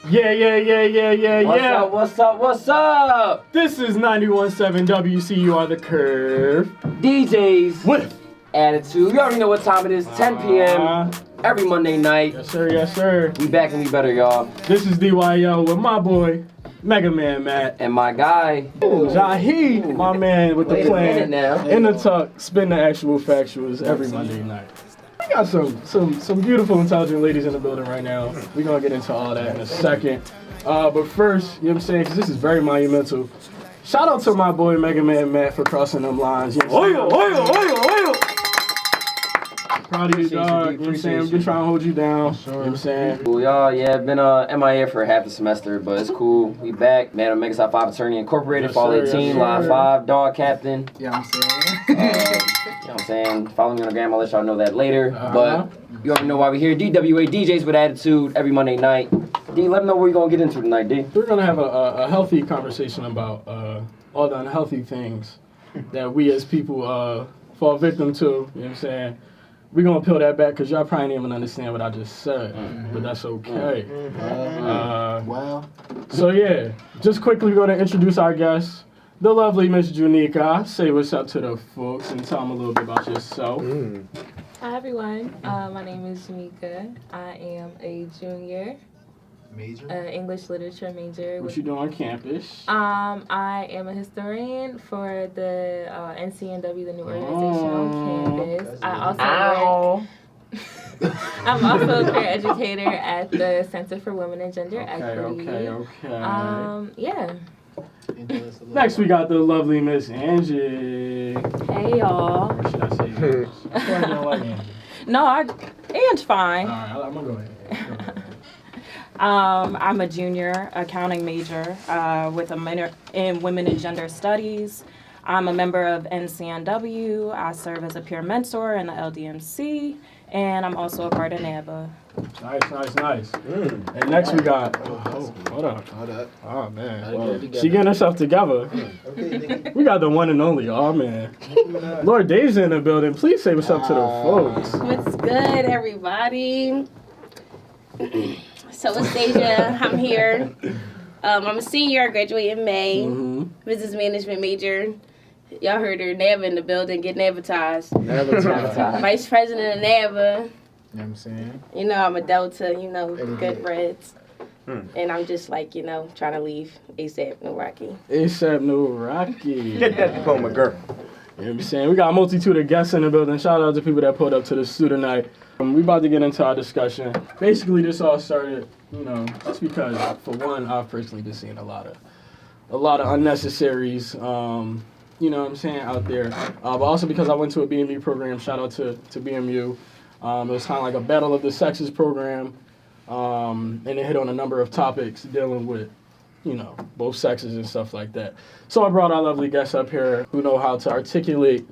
Yeah. What's up? This is 91.7 WCUR The Curve. DJs With attitude. You already know what time it is. 10 p.m. every Monday night. Yes, sir. We back and we better, y'all. This is DWA with my boy, Mega Man Matt. And my guy, Jahi, my man with the Wait a plan. minute now. In the tuck, spin the actual factuals every Monday night. We got some beautiful, intelligent ladies in the building right now. We're going to get into all that in a second. But first, you know what I'm saying, because this is very monumental. Shout out to my boy Mega Man Matt for crossing them lines. You know what I'm saying? Proud of you, dog. You know what I'm saying? We've been trying to hold you down. You know what I'm saying? Cool, y'all. Yeah, been MIA for half the semester, but it's cool. We back. Man, I'm Mega Side 5 Attorney Incorporated, Yes, Fall sir, 18, yes, Line sir. 5, Dog Captain. Yeah, I'm saying. You know what I'm saying? Follow me on the gram. I'll let y'all know that later. But you already know why we're here. DWA, DJs with Attitude, every Monday night. D, let them know what we're going to get into tonight, D. We're going to have a healthy conversation about all the unhealthy things that we as people fall victim to. You know what I'm saying? We're going to peel that back because y'all probably didn't even understand what I just said. But that's okay. Well. So, yeah, just quickly we're going to introduce our guest, the lovely Miss Junika. Say what's up to the folks and tell them a little bit about yourself. Hi everyone, my name is Janika. I am a junior, Major? English literature major. What you doing on campus? I am a historian for the NCNW, the new organization on campus. I also work, I'm also a career educator at the Center for Women and Gender Equity. Okay. Yeah. Next, we got the lovely Miss Angie. Hey y'all. Or should I say Angie? I feel like you don't like Angie. No, Ange fine. All right, I'm going to go ahead. I'm a junior accounting major with a minor in women and gender studies. I'm a member of NCNW. I serve as a peer mentor in the LDMC, and I'm also a part of NABA. Nice. And next we got, hold up. Oh, man. Well, She getting herself together. We got the one and only, oh, man. Lord Dave's in the building. Please say what's up to the folks. What's good, everybody? So it's Deja. I'm here. I'm a senior. I graduate in May. Business management major. Y'all heard her. NABA in the building. Getting advertised. Vice president of NABA. You know what I'm saying? You know, I'm a Delta. You know, good Reds. And I'm just like, you know, trying to leave ASAP, no Rocky. ASAP, no Rocky. Get that diploma, girl. You know what I'm saying? We got a multitude of guests in the building. Shout out to people that pulled up to the studio tonight. We about to get into our discussion. Basically, this all started, you know, just because, for one, I've personally been seeing a lot of unnecessaries, you know what I'm saying, out there. But also because I went to a BMU program. Shout out to BMU. It was kind of like a battle of the sexes program, and it hit on a number of topics dealing with, you know, both sexes and stuff like that. So I brought our lovely guests up here who know how to articulate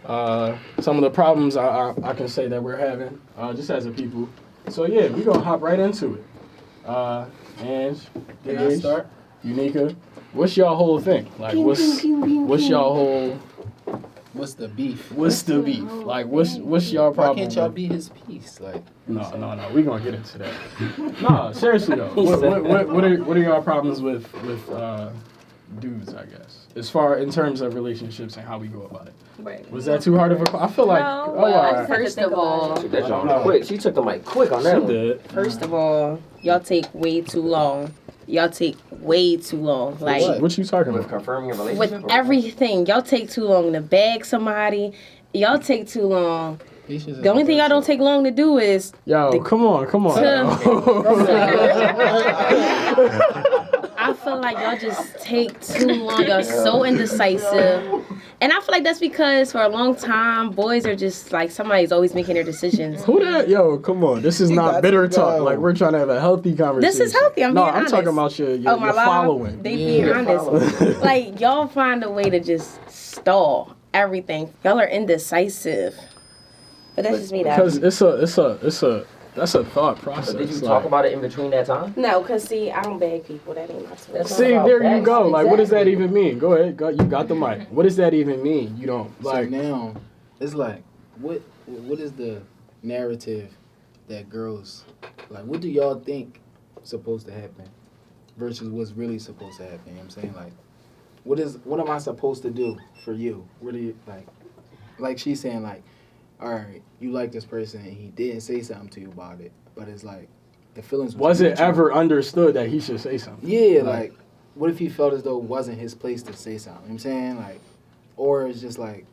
some of the problems I can say that we're having just as a people. So yeah, we're gonna hop right into it. Ange, Can I start? Unica, what's y'all whole thing? Like what's y'all whole What's the beef? what's the beef? Like what's y'all Why problem? can't y'all be his piece? Like, No, we gonna get into that. No, seriously though. What are y'all problems with dudes, I guess? As far in terms of relationships and how we go about it. Right. Was that too hard of a I feel like No, all right. First of all, That joint quick. She took the mic quick on that She one. did. First of all, y'all take way too long. Like, What you talking With about? confirming a with relationship. everything. Y'all take too long to bag somebody. Y'all take too long. patience is The only thing y'all don't take long to do is Yo, come on. I feel like y'all just take too long. Y'all so indecisive. And I feel like that's because for a long time, boys are just like, somebody's always making their decisions. Who that? Yo, come on. This is not bitter talk. Like, we're trying to have a healthy conversation. This is healthy. I'm being I'm honest. talking about your my following. live, they being honest. Like, y'all find a way to just stall everything. Y'all are indecisive. But that's just me, though. Because that's a thought process. So did you like, talk about it in between that time? No, because see, I don't beg people. That ain't my story. That's See, not about there you that. go. Like, what does that Exactly. even mean? Go ahead. You got the mic. What does that even mean? You don't, like... So now, it's like, what is the narrative that girls, like, what do y'all think supposed to happen versus what's really supposed to happen? You know what I'm saying? Like, what am I supposed to do for you? What do you, like she's saying, like, all right, you like this person and he didn't say something to you about it, but it's like, the feelings Was it mutual. ever understood that he should say something? Yeah, like, what if he felt as though it wasn't his place to say something? You know what I'm saying? Like, or it's just like,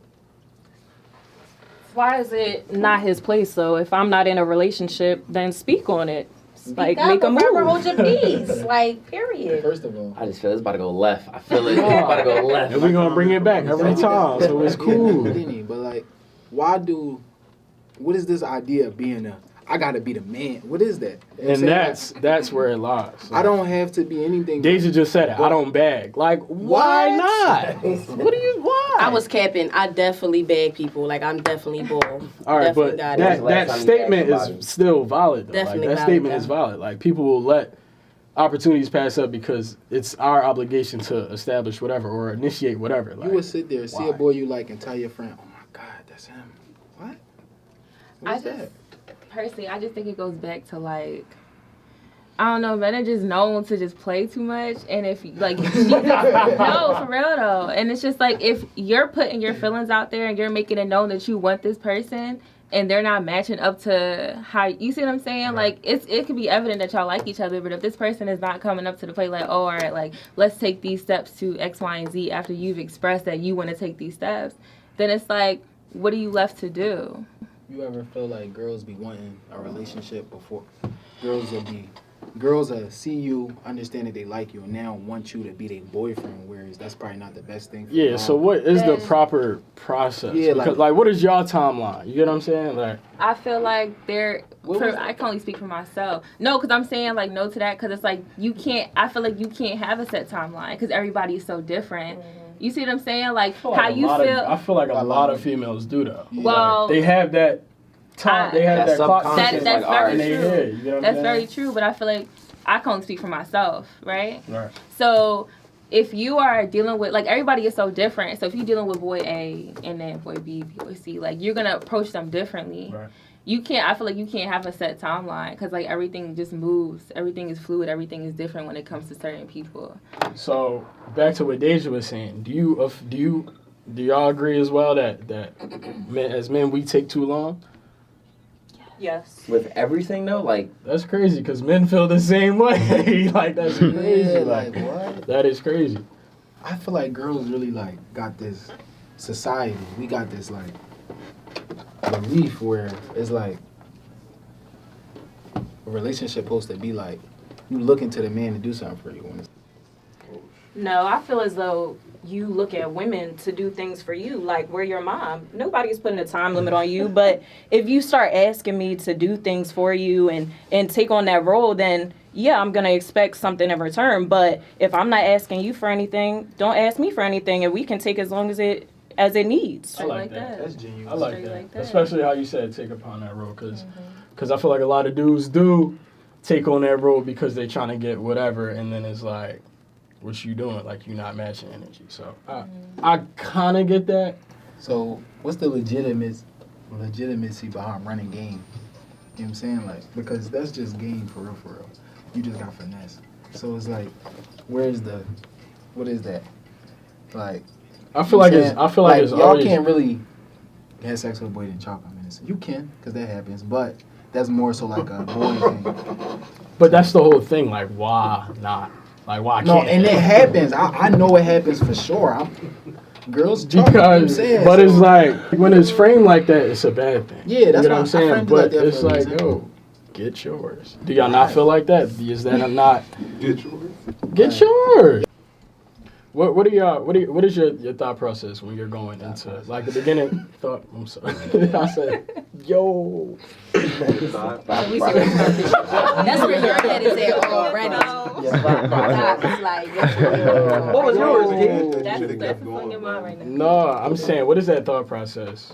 Why is it not his place? So if I'm not in a relationship, then speak on it. Like, Speak make a up, forever move. hold your peace. Like, period. first of all, I just feel it's about to go left. I feel it's about to go left. And we're gonna bring it back every time, so it's cool. But like, what is this idea of being I gotta be the man? What is that? You know what I'm And saying? that's where it lies. I don't have to be anything. Deja just said it. I don't bag. Like, why What? not? What do you? Why? I was capping. I definitely beg people. Like, I'm definitely bull. All right, Definitely but got that it. Last that time you statement asked is still valid. Though. Definitely like, that valid, statement though. is valid. Like, people will let opportunities pass up because it's our obligation to establish whatever or initiate whatever. Like, You would sit there, see a why? boy you like, and tell your friend, "Oh my God, that's him." What? What's that? Personally, I just think it goes back to like, I don't know, men are just known to just play too much, and if like, no, for real though, and it's just like if you're putting your feelings out there and you're making it known that you want this person, and they're not matching up to how you see what I'm saying. Like it could be evident that y'all like each other, but if this person is not coming up to the plate, like, oh, all right, like let's take these steps to X, Y, and Z after you've expressed that you want to take these steps, then it's like, what are you left to do? You ever feel like girls be wanting a relationship before? Girls will see you, understand that they like you, and now want you to be their boyfriend, whereas that's probably not the best thing for Yeah. y'all. So what is the proper process? Yeah, because like- what is y'all timeline? You get what I'm saying? Like, I feel like I can only speak for myself. No, because I'm saying like no to that because it's like I feel like you can't have a set timeline because everybody is so different. You see what I'm saying? Like how you feel. I feel like a lot of females do though. Well, they have that time. They have That that clock subconscious, ticking that's like, in very their true. head. You know what I'm That's saying? very true, but I feel like I can only speak for myself, right? Right. So if you are dealing with, like, everybody is so different. So if you're dealing with boy A and then boy B, boy C, like, you're going to approach them differently. Right. I feel like you can't have a set timeline because, like, everything just moves. Everything is fluid. Everything is different when it comes to certain people. So back to what Deja was saying. Do y'all agree as well that as men we take too long? Yes. With everything though, like, That's crazy because men feel the same way. Like, that's crazy. Yeah, like, like what? that is crazy. I feel like girls really like got this society. We got this like belief where it's like a relationship supposed to be like you looking to the man to do something for you. When it's, No, I feel as though you look at women to do things for you. Like, we're your mom. Nobody's putting a time limit on you. But if you start asking me to do things for you and take on that role, then yeah, I'm going to expect something in return. But if I'm not asking you for anything, don't ask me for anything. And we can take as long as it needs. I like that. that's genuine. I like Straight that. like that. Especially how you said take upon that role because I feel like a lot of dudes do take on that role because they're trying to get whatever, and then it's like, what you doing? Like, you're not matching energy. So I kind of get that. So what's the legitimacy behind running game? You know what I'm saying? Like, because that's just game for real. You just got finesse. So it's like, what is that? Like, I feel like it's y'all always, can't really have sex with a boy and chocolate medicine. You can, because that happens, but that's more so like a boy thing. but that's the whole thing. Like, why not? Like, why No, can't and it happens. I know it happens for sure. Girls talk, you know what I'm because, saying? but it's So- like when it's framed like that, it's a bad thing. Yeah, that's you know why what I'm I saying. framed it But like that it's for a like, reason. yo, get yours. Do y'all not feel like that? Is that not Get yours. get yours? What is your thought process when you're going into like the beginning thought? I'm sorry, I said, yo. That's where your head is at already. It's like, what was yours, That That's you should've kept what's on your mind right now. No, I'm saying, what is that thought process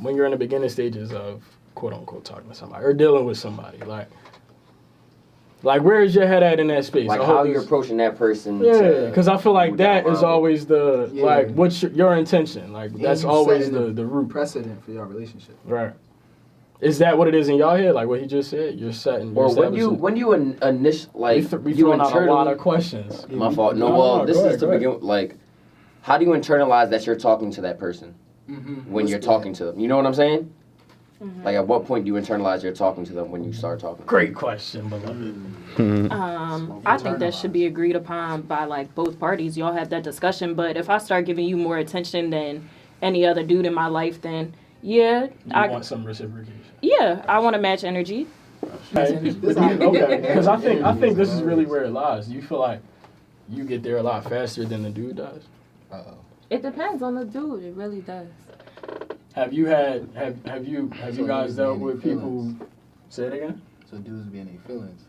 when you're in the beginning stages of quote unquote talking to somebody or dealing with somebody? Like where is your head at in that space? like I hope how you're it's- approaching that person. Yeah, because I feel like move that down is the road. always the Yeah. like what's your intention? Like And that's you always setting the root. precedent for your relationship. Right. Is that what it is in y'all head? Like what he just said? You're setting. Or when you initial like we you throwing out a lot of internally. questions. My fault. No, well, this go is ahead, to go ahead. begin with, like, how do you internalize that you're talking to that person when you're talking to them? You know what I'm saying? Like, at what point do you internalize you're talking to them when you start talking? Great question, beloved. I think that should be agreed upon by like both parties. Y'all have that discussion. But if I start giving you more attention than any other dude in my life, then yeah, I want some reciprocation. I want to match energy. Okay, because I think this is really where it lies. You feel like you get there a lot faster than the dude does. It depends on the dude. It really does. Have you guys dealt with people? Who, say it again. So dudes be in their feelings.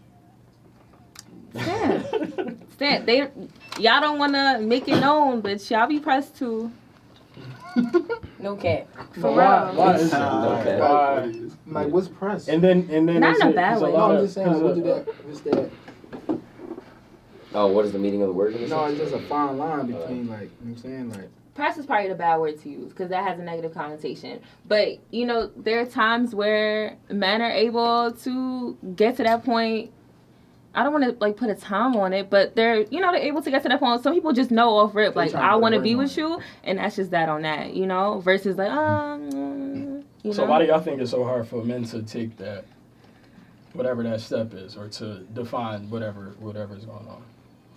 Stan, y'all don't want to make it known, but y'all be pressed too. No cap. For Why real. is that? Okay. Why? Like, what's press? And then Not is in a it- bad is a way. No, lot I'm of- just saying, like, what do that? What's that? Oh, what is the meaning of the word? No, it's just a fine line between, like, you know what I'm saying? Like, Press is probably the bad word to use because that has a negative connotation. But, you know, there are times where men are able to get to that point. I don't want to, like, put a time on it, but they're able to get to that point. Some people just know off rip, like, I want to be with you, and that's just that on that, you know, versus, like, you So know? why do y'all think it's so hard for men to take that, whatever that step is, or to define whatever's going on?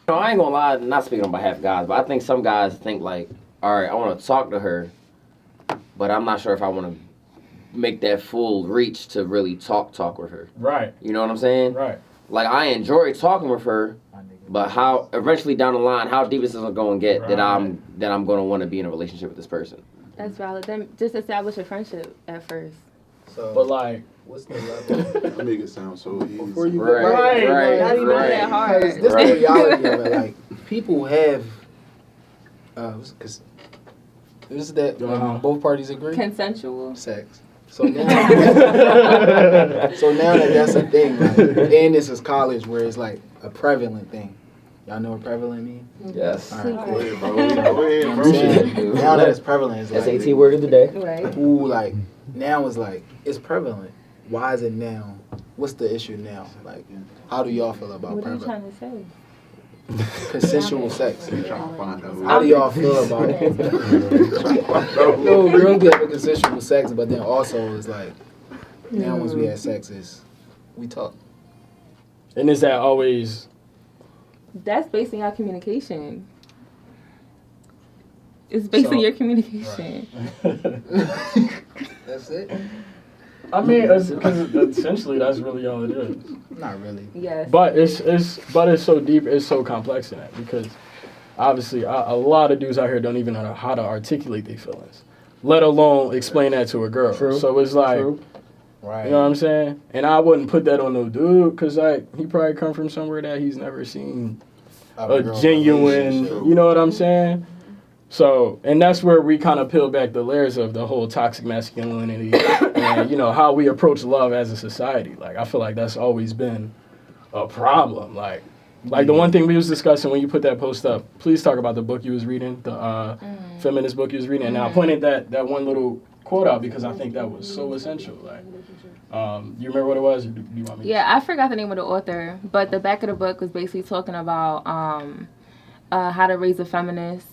No, I ain't gonna lie, not speaking on behalf of guys, but I think some guys think like, all right, I want to talk to her, but I'm not sure if I want to make that full reach to really talk with her. Right. You know what I'm saying? Right. Like, I enjoy talking with her, but how eventually down the line, how deep is this going to get that I'm going to want to be in a relationship with this person? That's valid. Then just establish a friendship at first. so But like, what's the level? I make it sound so easy. Before you Right, get right, Not even right. that hard. Because this Right. the reality of it. Like, people have, because this is that both parties agree. Consensual. Sex. So now, so now that that's a thing, like, and this is college where it's like a prevalent thing. Y'all know what prevalent means? Yes. All right, Go cool. ahead, bro. Go ahead, You know bro. what I'm saying? Now that it's prevalent, it's like, SAT word of the day. Right. who, like, now it's like, it's prevalent. Why is it now? What's the issue now? Like, how do y'all feel about What are you prevalent? trying to say? Consensual sex. You trying to find out. How do y'all feel about it? No, girls be having consensual sex, but then also it's like, now once we have sex, is we talk. and is that always? That's basing our communication. It's basing So- your communication. That's it? I mean, because essentially that's really all it is. Not really. Yes. But it's so deep, it's so complex in that because obviously a lot of dudes out here don't even know how to articulate their feelings, let alone explain that to a girl. True. So it's like, Right. you know what I'm saying? And I wouldn't put that on no dude because like he probably come from somewhere that he's never seen a girl genuine, relationship. you know what I'm saying? So, and that's where we kind of peel back the layers of the whole toxic masculinity and, you know, how we approach love as a society. Like, I feel like that's always been a problem. Like the one thing we was discussing when you put that post up, please talk about the book you was reading, the feminist book you was reading. And I pointed that one little quote out because I think that was so essential. Like, you remember what it was? Or do you want me to Yeah, I forgot the name of the author, but the back of the book was basically talking about how to raise a feminist.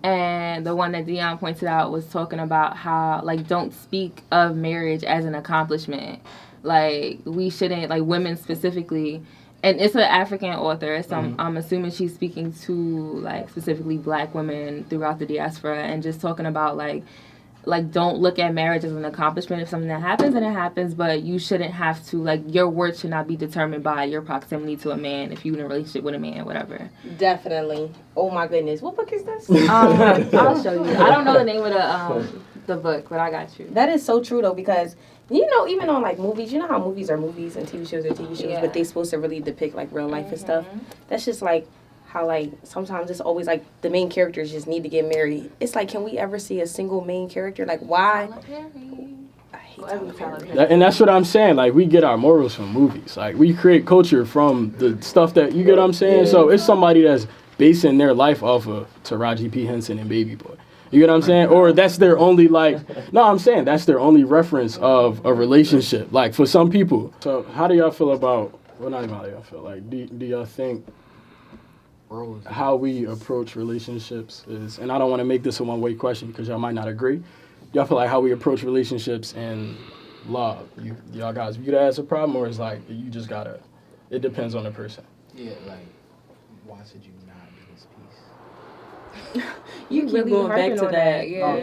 And the one that Dion pointed out was talking about how, like, don't speak of marriage as an accomplishment. Like, we shouldn't, like, women specifically. And it's an African author, so I'm assuming she's speaking to, like, specifically black women throughout the diaspora and just talking about, like, don't look at marriage as an accomplishment. If something that happens, then it happens, but you shouldn't have to, like, your worth should not be determined by your proximity to a man, if you're in a relationship with a man, whatever. Definitely. Oh my goodness. What book is this? I'll show you. I don't know the name of the book, but I got you. That is so true though, because you know, even on like movies, you know how movies are movies and TV shows are TV shows, Yeah. but they supposed to really depict like real life and stuff. That's just like how like sometimes it's always like the main characters just need to get married. It's like, can we ever see a single main character? Like why? I hate Tyler Perry. And that's what I'm saying. Like, we get our morals from movies. Like, we create culture from the stuff that, you get what I'm saying? So it's somebody that's basing their life off of Taraji P. Henson and Baby Boy. You get what I'm saying? Or that's their only I'm saying that's their only reference of a relationship. Like for some people. So how do y'all feel about? Well, not even how y'all feel. Like, do y'all think how we approach relationships is? And I don't want to make this a one-way question because y'all might not agree. Y'all feel like how we approach relationships and love, y'all guys view that as a problem, or is like you just gotta? It depends on the person. Yeah, like why should you not be his piece? You keep really going back harping to on that. Yeah.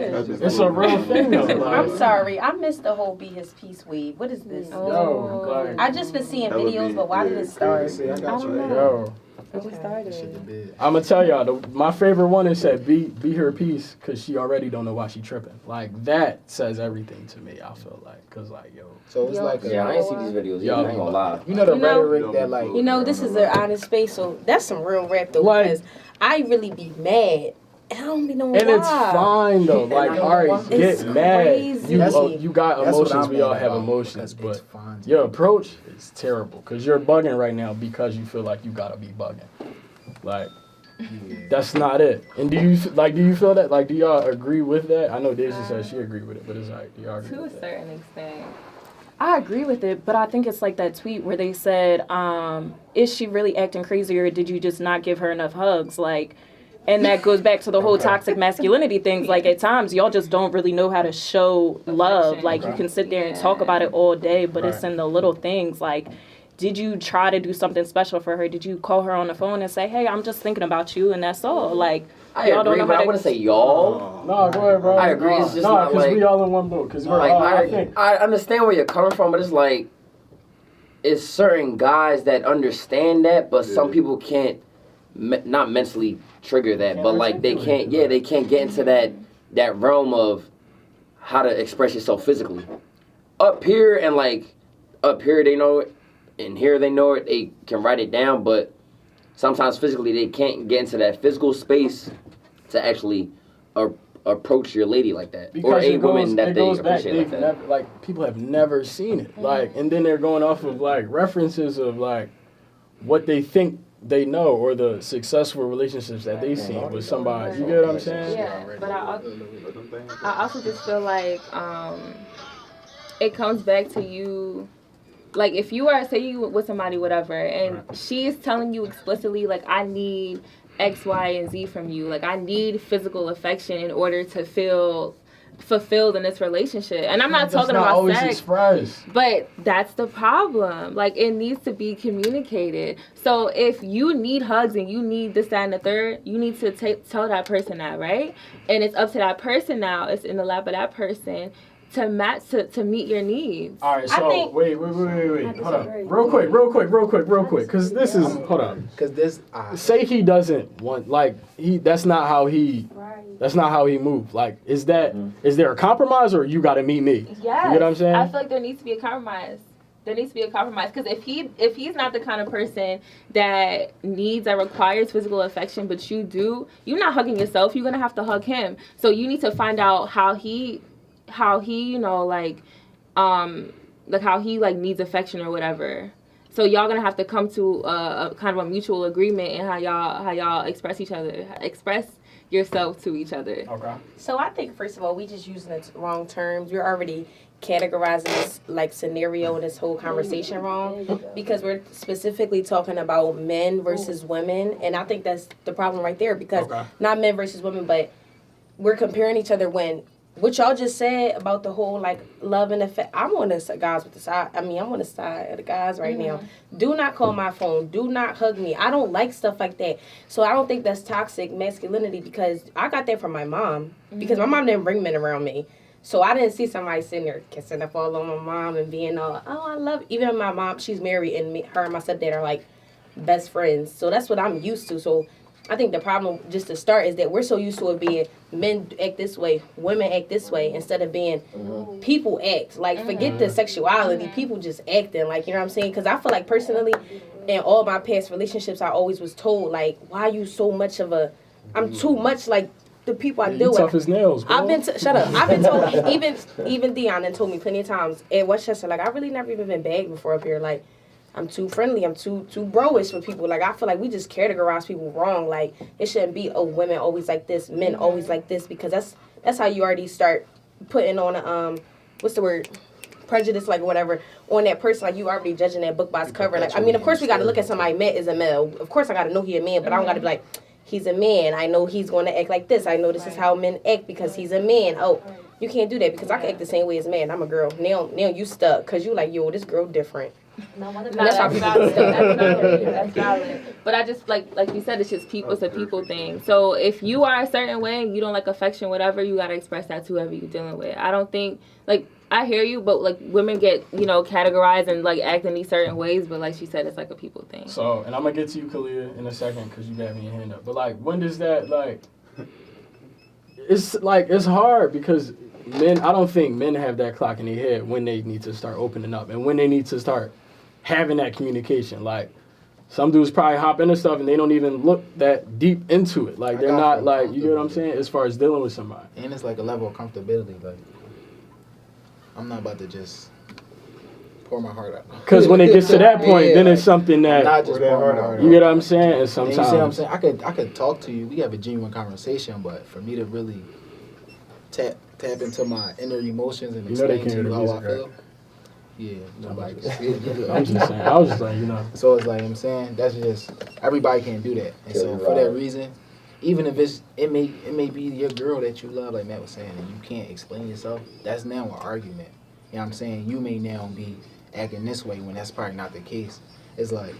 It's a real thing though. I'm Like, sorry, I missed the whole Be His Peace wave. What is this? yo, like, I just been seeing That would videos, be- but why did yeah, it start? See, I got you. yo. It just started. Shit the bed. I'm gonna tell y'all, my favorite one is said be her piece because she already don't know why she tripping. Like that says everything to me. I feel like, cause like yo, So it's like Yeah, I ain't see these videos. Yeah, I ain't gonna lie. you know the You know- rhetoric that like You know, this is an honest space, so that's some real rap though. Like- Because I really be mad, and I don't be knowing and why. it's fine though. Like I know all right, why. get It's mad. crazy. You That's- you got that's what emotions. I'm We all mad have about, emotions, because but it's fine to your me. approach is terrible because you're bugging right now because you feel like you gotta be bugging. Like. Yeah. That's not it. And do you feel that? Like, do y'all agree with that? I know Daisy says she agree with it, but it's like, do y'all agree To a with that? certain extent. I agree with it, but I think it's like that tweet where they said, is she really acting crazy or did you just not give her enough hugs? Like, and that goes back to the whole toxic masculinity things. Like, at times, y'all just don't really know how to show love. Like, you can sit there and talk about it all day, but it's in the little things. Like, did you try to do something special for her? Did you call her on the phone and say, hey, I'm just thinking about you, and that's all? Like, I y'all don't agree, know but how I to... want to say y'all. No, go ahead, bro. I agree, it's just not because like- we all in one boat. Because we're Like, I think. I understand where you're coming from, but it's like, it's certain guys that understand that, but some people can't, not mentally trigger that, but like they can't, they can't get into that realm of how to express yourself physically. Up here they know it, and here they know it, they can write it down, but sometimes physically they can't get into that physical space to actually approach your lady like that, or a woman that they appreciate like that. Never, like people have never seen it. Like, and then they're going off of like references of like what they think they know or the successful relationships that they've seen with somebody. You get what I'm saying? Yeah, but I also just feel like it comes back to you. Like, if you are, say you with somebody, whatever, and she is telling you explicitly, like, I need X, Y, and Z from you. Like, I need physical affection in order to feel fulfilled in this relationship. And I'm not That's talking not about always sex. expressed. But that's the problem. Like, it needs to be communicated. So if you need hugs and you need this, that, and the third, you need to tell that person that, right? And it's up to that person now. It's in the lap of that person to match, to meet your needs. All right, I so think- wait. Hold up. Real quick. Because this is, hold up. Because this, Say he doesn't want, like, that's not how he moved. Like, is there a compromise or you got to meet me? Yes. You get what I'm saying? I feel like there needs to be a compromise. Because if he's not the kind of person that needs or requires physical affection, but you do, you're not hugging yourself. You're gonna have to hug him. So you need to find out how he, how he needs affection or whatever. So y'all gonna have to come to a kind of a mutual agreement in how y'all express yourself to each other. Okay. So I think, first of all, we just using the wrong terms. We're already categorizing this like scenario and this whole conversation wrong, because we're specifically talking about men versus women, and I think that's the problem right there, because not men versus women, but we're comparing each other when what y'all just said about the whole like love and affect. I'm on the guys with the side. I'm on the side of the guys right now. Do not call my phone. Do not hug me. I don't like stuff like that. So I don't think that's toxic masculinity, because I got that from my mom. Because my mom didn't bring men around me. So I didn't see somebody sitting there kissing up all on my mom and being all, oh, I love you. Even my mom, she's married, and her and my stepdad are like best friends. So that's what I'm used to. So I think the problem, just to start, is that we're so used to it being men act this way, women act this way, instead of being people act. Like, forget the sexuality. People just acting. Like, you know what I'm saying? Because I feel like, personally, in all my past relationships, I always was told, like, why are you so much of a... I'm too much like the people I deal with. Tough as nails, bro. Shut up. I've been told, even Dion done told me plenty of times at Westchester, like, I really never even been bagged before up here. Like, I'm too friendly. I'm too bro-ish for people. Like, I feel like we just categorize people wrong. Like, it shouldn't be, oh, women always like this, men always like this, because that's how you already start putting on what's the word? Prejudice, like whatever, on that person. Like, you already judging that book by its cover. Like, I mean, of course we got to look at somebody man is a male. Of course I got to know he a man, but I don't got to be like, he's a man. I know he's going to act like this. I know this is how men act because he's a man. Oh, you can't do that because I can act the same way as man. I'm a girl. Now you stuck because you like, yo, this girl different. No, That's how people valid. stuck. That's valid. But I just like you said, it's just people. It's a people thing. So if you are a certain way, you don't like affection, whatever, you gotta express that to whoever you're dealing with. I don't think like I hear you, but like women get categorized and like act in these certain ways. But like she said, it's like a people thing. So, and I'm gonna get to you, Kalia, in a second because you got me your hand up. But like, when does that like? It's hard because men. I don't think men have that clock in their head when they need to start opening up and when they need to start having that communication. Like, some dudes probably hop into stuff and they don't even look that deep into it. Like, they're not like, you get what I'm saying? As far as dealing with somebody. And it's like a level of comfortability. Like, I'm not about to just pour my heart out. Because when it gets to that point, Yeah, then like, it's something that, not just pour my heart out. you get what I'm saying? And And sometimes, you see what I'm saying? I could talk to you. We have a genuine conversation, but for me to really tap into my inner emotions and You know they explain to can't you hear the how I music, feel. Yeah, nobody can see I'm it. just saying, I was just like, So it's like I'm saying, that's just everybody can't do that. And so for that reason, even if it may be your girl that you love, like Matt was saying, and you can't explain yourself, that's now an argument. You know what I'm saying? You may now be acting this way when that's probably not the case. It's like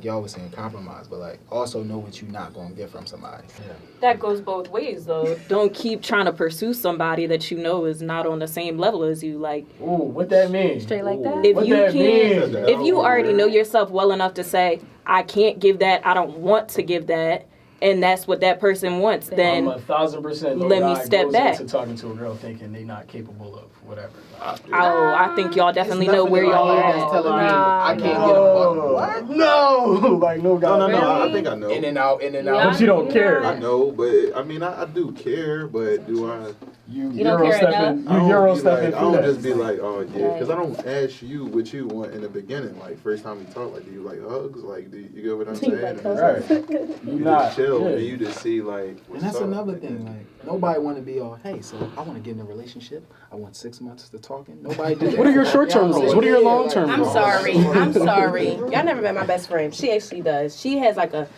y'all was saying, compromise, but like also know what you're not gonna get from somebody. Yeah. That goes both ways, though. Don't keep trying to pursue somebody that you know is not on the same level as you. Like, ooh, what that mean? Straight like that. if What you that can't, mean? if you already know yourself well enough to say, I can't give that, I don't want to give that, and that's what that person wants, then I'm 1,000% no let me guy step goes back. into talking to a girl thinking they not capable of whatever. I think y'all definitely know where y'all are at. Telling me Nah. I can't get a What? No, like no guy. No, I Really? think I know. in and out, in and Yeah. out. But you don't care. I know, but I mean, I do care, but do I? You don't care stepping. enough? You I Euro don't be like, stepping I through don't that. just be like, oh yeah, because I Right. don't ask you what you want in the beginning. Like first time we talk, like do you like hugs? Like do you get what I'm Do you saying? like And hugs? it's Right. like, You you not just chill, yeah. and you just see like. And What's that's up. another thing. Like nobody want to be all, hey, so I want to get in a relationship. I want 6 months to talking. Nobody do that. What are your short-term goals? What are your long-term I'm goals? sorry. Y'all never met my best friend. She actually does. She has like a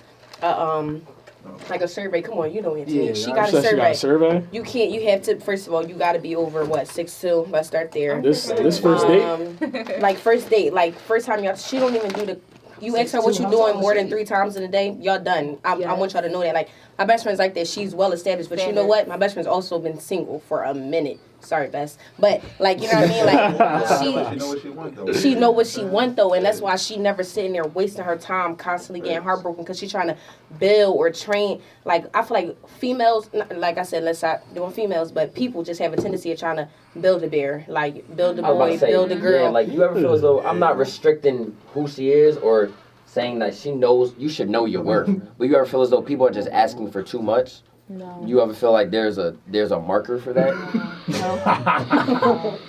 survey. Come on, you know Anthony. Yeah, She I got a Said she got survey. a survey. You have to, first of all, you got to be over, 6'2". Let's start there. This first date. Like first date, like first time y'all, she don't even do the, you ask her what you doing more than 3 times in a day, y'all done. I want y'all to know that. Like, my best friend's like that. She's well established, but you know what? My best friend's also been single for a minute. Sorry, Bess. But, like, you know what I mean? Like, She know what she want though. she know what she want though, and that's why she never sitting there wasting her time constantly getting heartbroken because she's trying to build or train. Like, I feel like females, like I said, let's not doing females, but people just have a tendency of trying to build a bear, like build a I was about boy, to say, build a girl. Yeah, like you ever feel as though I'm not restricting who she is or saying that she knows you should know your worth, but you ever feel as though people are just asking for too much? No. You ever feel like there's a marker for that?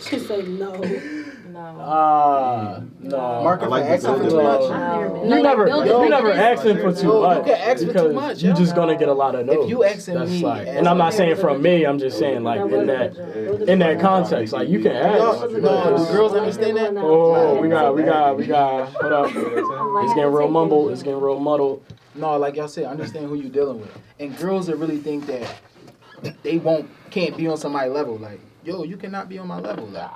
She said no. No. No. Market I like for asking the for too building. much. You never, build it you like never this. asking for too No, you much. can ask for too because much, you're yo. just gonna get a lot of no's. If you asking That's me, like, ask and I'm not me. saying from me. I'm just saying like in that context, like you can ask. No, do girls understand that? Oh, we got. Hold up. It's getting real mumbled. It's getting real muddled. No, like y'all said, understand who you dealing with. And girls that really think that they can't be on somebody's level. Like, yo, you cannot be on my level. Like,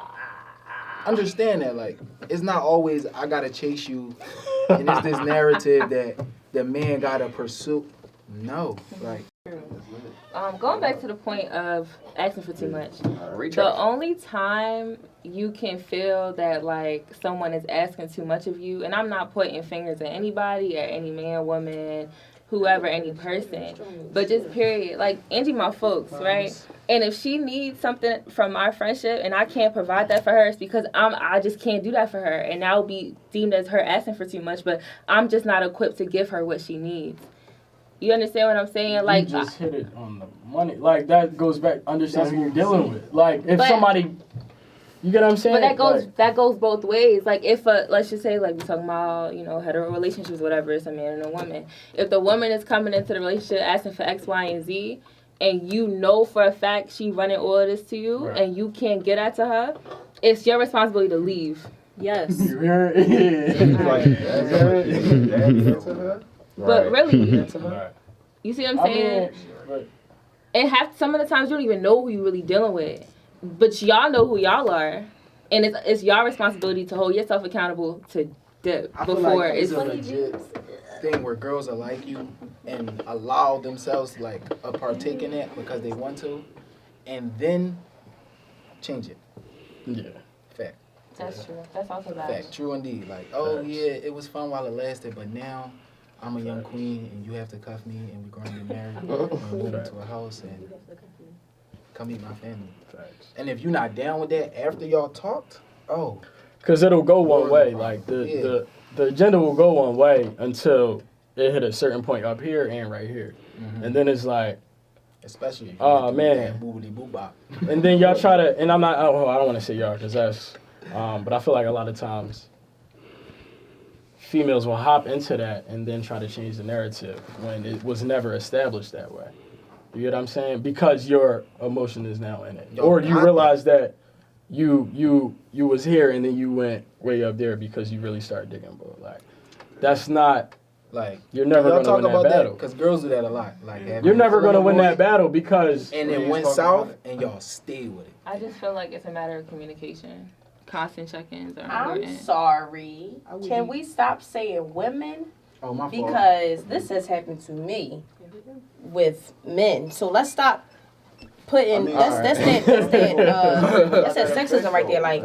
understand that. Like, it's not always I gotta chase you, and it's this narrative that the man gotta pursue. No, like. Going back to the point of asking for too much. Retract. The only time you can feel that like someone is asking too much of you, and I'm not pointing fingers at anybody or any man, woman, whoever, any person, but just period. Like Angie, my folks, right? And if she needs something from our friendship and I can't provide that for her, it's because I just can't do that for her, and that will be deemed as her asking for too much. But I'm just not equipped to give her what she needs. You understand what I'm saying? Like, you just hit it on the money. Like that goes back. Understand who you're dealing with. Like if But- somebody, You get what I'm saying? But that goes both ways. Like if let's just say like we're talking about hetero relationships, whatever, it's a man and a woman. If the woman is coming into the relationship asking for X, Y, and Z, and you know for a fact she running all of this to you, and you can't get that to her, it's your responsibility to leave. Yes. You hear it? But really, Right. you see what I'm saying? And some of the times you don't even know who you're really dealing with, but y'all know who y'all are, and it's y'all responsibility to hold yourself accountable to dip I feel before like it's a legit thing where girls are like you and allow themselves like a partake in it because they want to, and then change it. Yeah. Fact. That's true. That's also valid. Fact. True indeed. Like, oh yeah, it was fun while it lasted, but now I'm a young queen and you have to cuff me and we're going to get married and move into a house and come meet my family. Facts. And if you're not down with that after y'all talked, because it'll go one way. Like the agenda will go one way until it hit a certain point up here and right here, and then it's like, especially if oh man, and then y'all try to, and I'm not, I don't want to say y'all because that's, but I feel like a lot of times females will hop into that and then try to change the narrative when it was never established that way. You get what I'm saying? Because your emotion is now in it, or you realize that you was here and then you went way up there because you really started digging. But like, that's not like you're never gonna win that battle. Because girls do that a lot. Like you're never gonna win that battle because and it went south and y'all stay with it. I just feel like it's a matter of communication. Constant check-ins are important. I'm sorry. Can we stop saying women? Oh, my fault. Because this has happened to me with men. So let's stop putting that's that sexism right there. Like,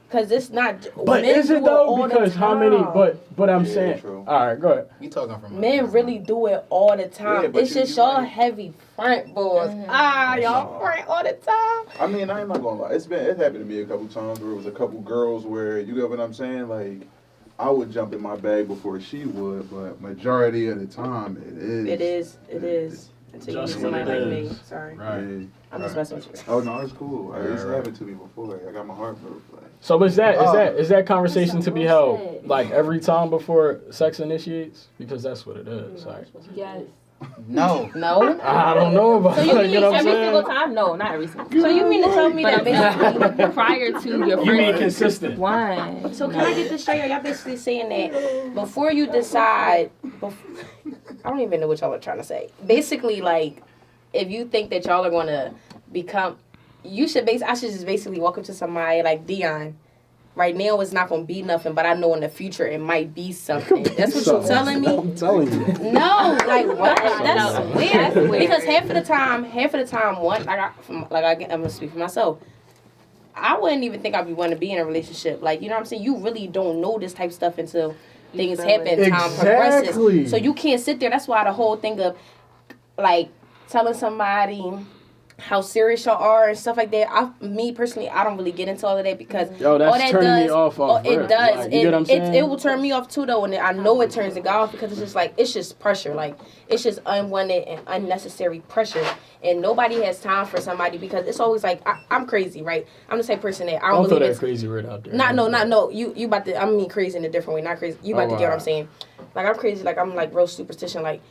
because it's not. But men is it though? Because how many? But I'm saying. True. All right, go ahead. You talking from men really do it all the time. Yeah, but it's just y'all heavy front boys. Y'all front all the time. I mean, I'm not gonna lie. It happened to me a couple times where it was a couple girls where, you get what I'm saying? Like, I would jump in my bag before she would, but majority of the time It is. Until you meet somebody like me. Sorry. Right. I'm just messing with you. Oh no, it's cool. It's happened to me before. I got my heart broke. Like. So is that conversation to be held like every time before sex initiates? Because that's what it is. Like, Yes. No. I don't know about So you that. mean You know what I'm every saying? single time? No, not every single time. So you mean to tell me that basically prior to your You mean first consistent? one? So can I get this straight? Y'all basically saying that before you decide, I don't even know what y'all are trying to say. Basically, like, if you think that y'all are going to become, I should just basically walk up to somebody like Dion. Right now, it's not going to be nothing, but I know in the future it might be something. That's what you're telling me? I'm telling you. No, like what? That's weird. Because half of the time, one, I'm gonna speak for myself. I wouldn't even think I'd be wanting to be in a relationship. Like, you know what I'm saying? You really don't know this type of stuff until things happen, time progresses. So you can't sit there. That's why the whole thing of like telling somebody how serious y'all are and stuff like that. Me personally, I don't really get into all of that because that's all that turning does, me off it does. Like, you get what I'm saying? It will turn me off too though, and I know it turns the guy off because it's just like it's just pressure, like it's just unwanted and unnecessary pressure, and nobody has time for somebody because it's always like I'm crazy, right? I'm the same person that I don't throw believe that crazy word out there. No. You about to? I mean crazy in a different way, not crazy. You about to get what I'm saying? Like I'm crazy, like I'm like real superstition, like.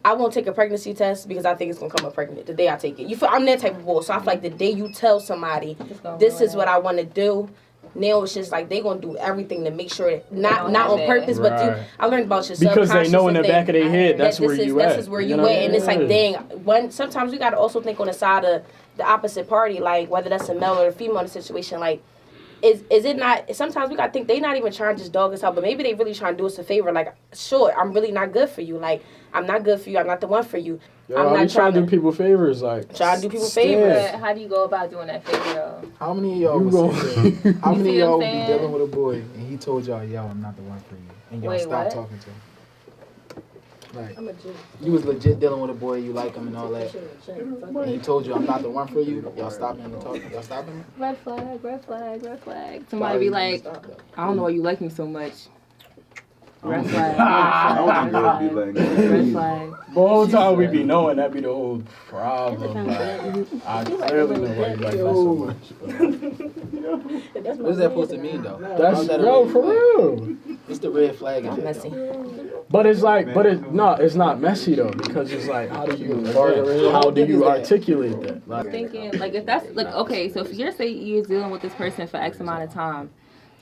I won't take a pregnancy test because I think it's gonna come up pregnant the day I take it. You feel I'm that type of bull. So I feel like the day you tell somebody this is what I want to do, now it's just like they gonna do everything to make sure that not on purpose, but I learned about your because subconscious they know in the back of their head that's where you at. This is where you at, and it's like dang. Sometimes we gotta also think on the side of the opposite party, like whether that's a male or a female in the situation, like. Is it not? Sometimes we gotta think they not even trying to just dog us out, but maybe they really trying to do us a favor. Like, sure, I'm really not good for you. Like, I'm not good for you. I'm not the one for you. I'm not trying to do people favors. Like, trying to do people favors. How do you go about doing that favor though? How many of y'all how many of y'all would be dealing with a boy and he told y'all, yo, I'm not the one for you, and y'all stopped talking to him? Like, you was legit dealing with a boy, you like him and all that, and he told you, I'm not the one for you, y'all stopped him and talking, y'all stopped him? Red flag. Somebody be like, I don't know why you like me so much. Red flag. I don't think girls be letting go. Red flag. The whole time we be knowing that be the whole problem. Like, I clearly know why you like that so much. What is that supposed to mean though? That's that a yo red for flag? real. What's the red flag? In Messy. But it's like, it's not messy though, because it's like, how do you articulate that? I'm Like, thinking, like, if that's, like, okay, so if you're dealing with this person for X amount of time,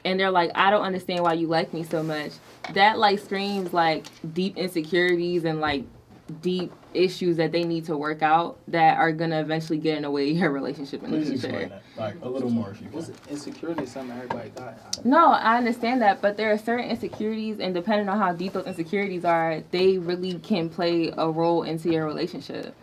and they're like, I don't understand why you like me so much, that, like, screams, like, deep insecurities and, like, deep issues that they need to work out that are gonna eventually get in the way of your relationship in the please future. explain that, like a little more if you What's can. insecurity? Something everybody got. No, I understand that, but there are certain insecurities, and depending on how deep those insecurities are, they really can play a role into your relationship,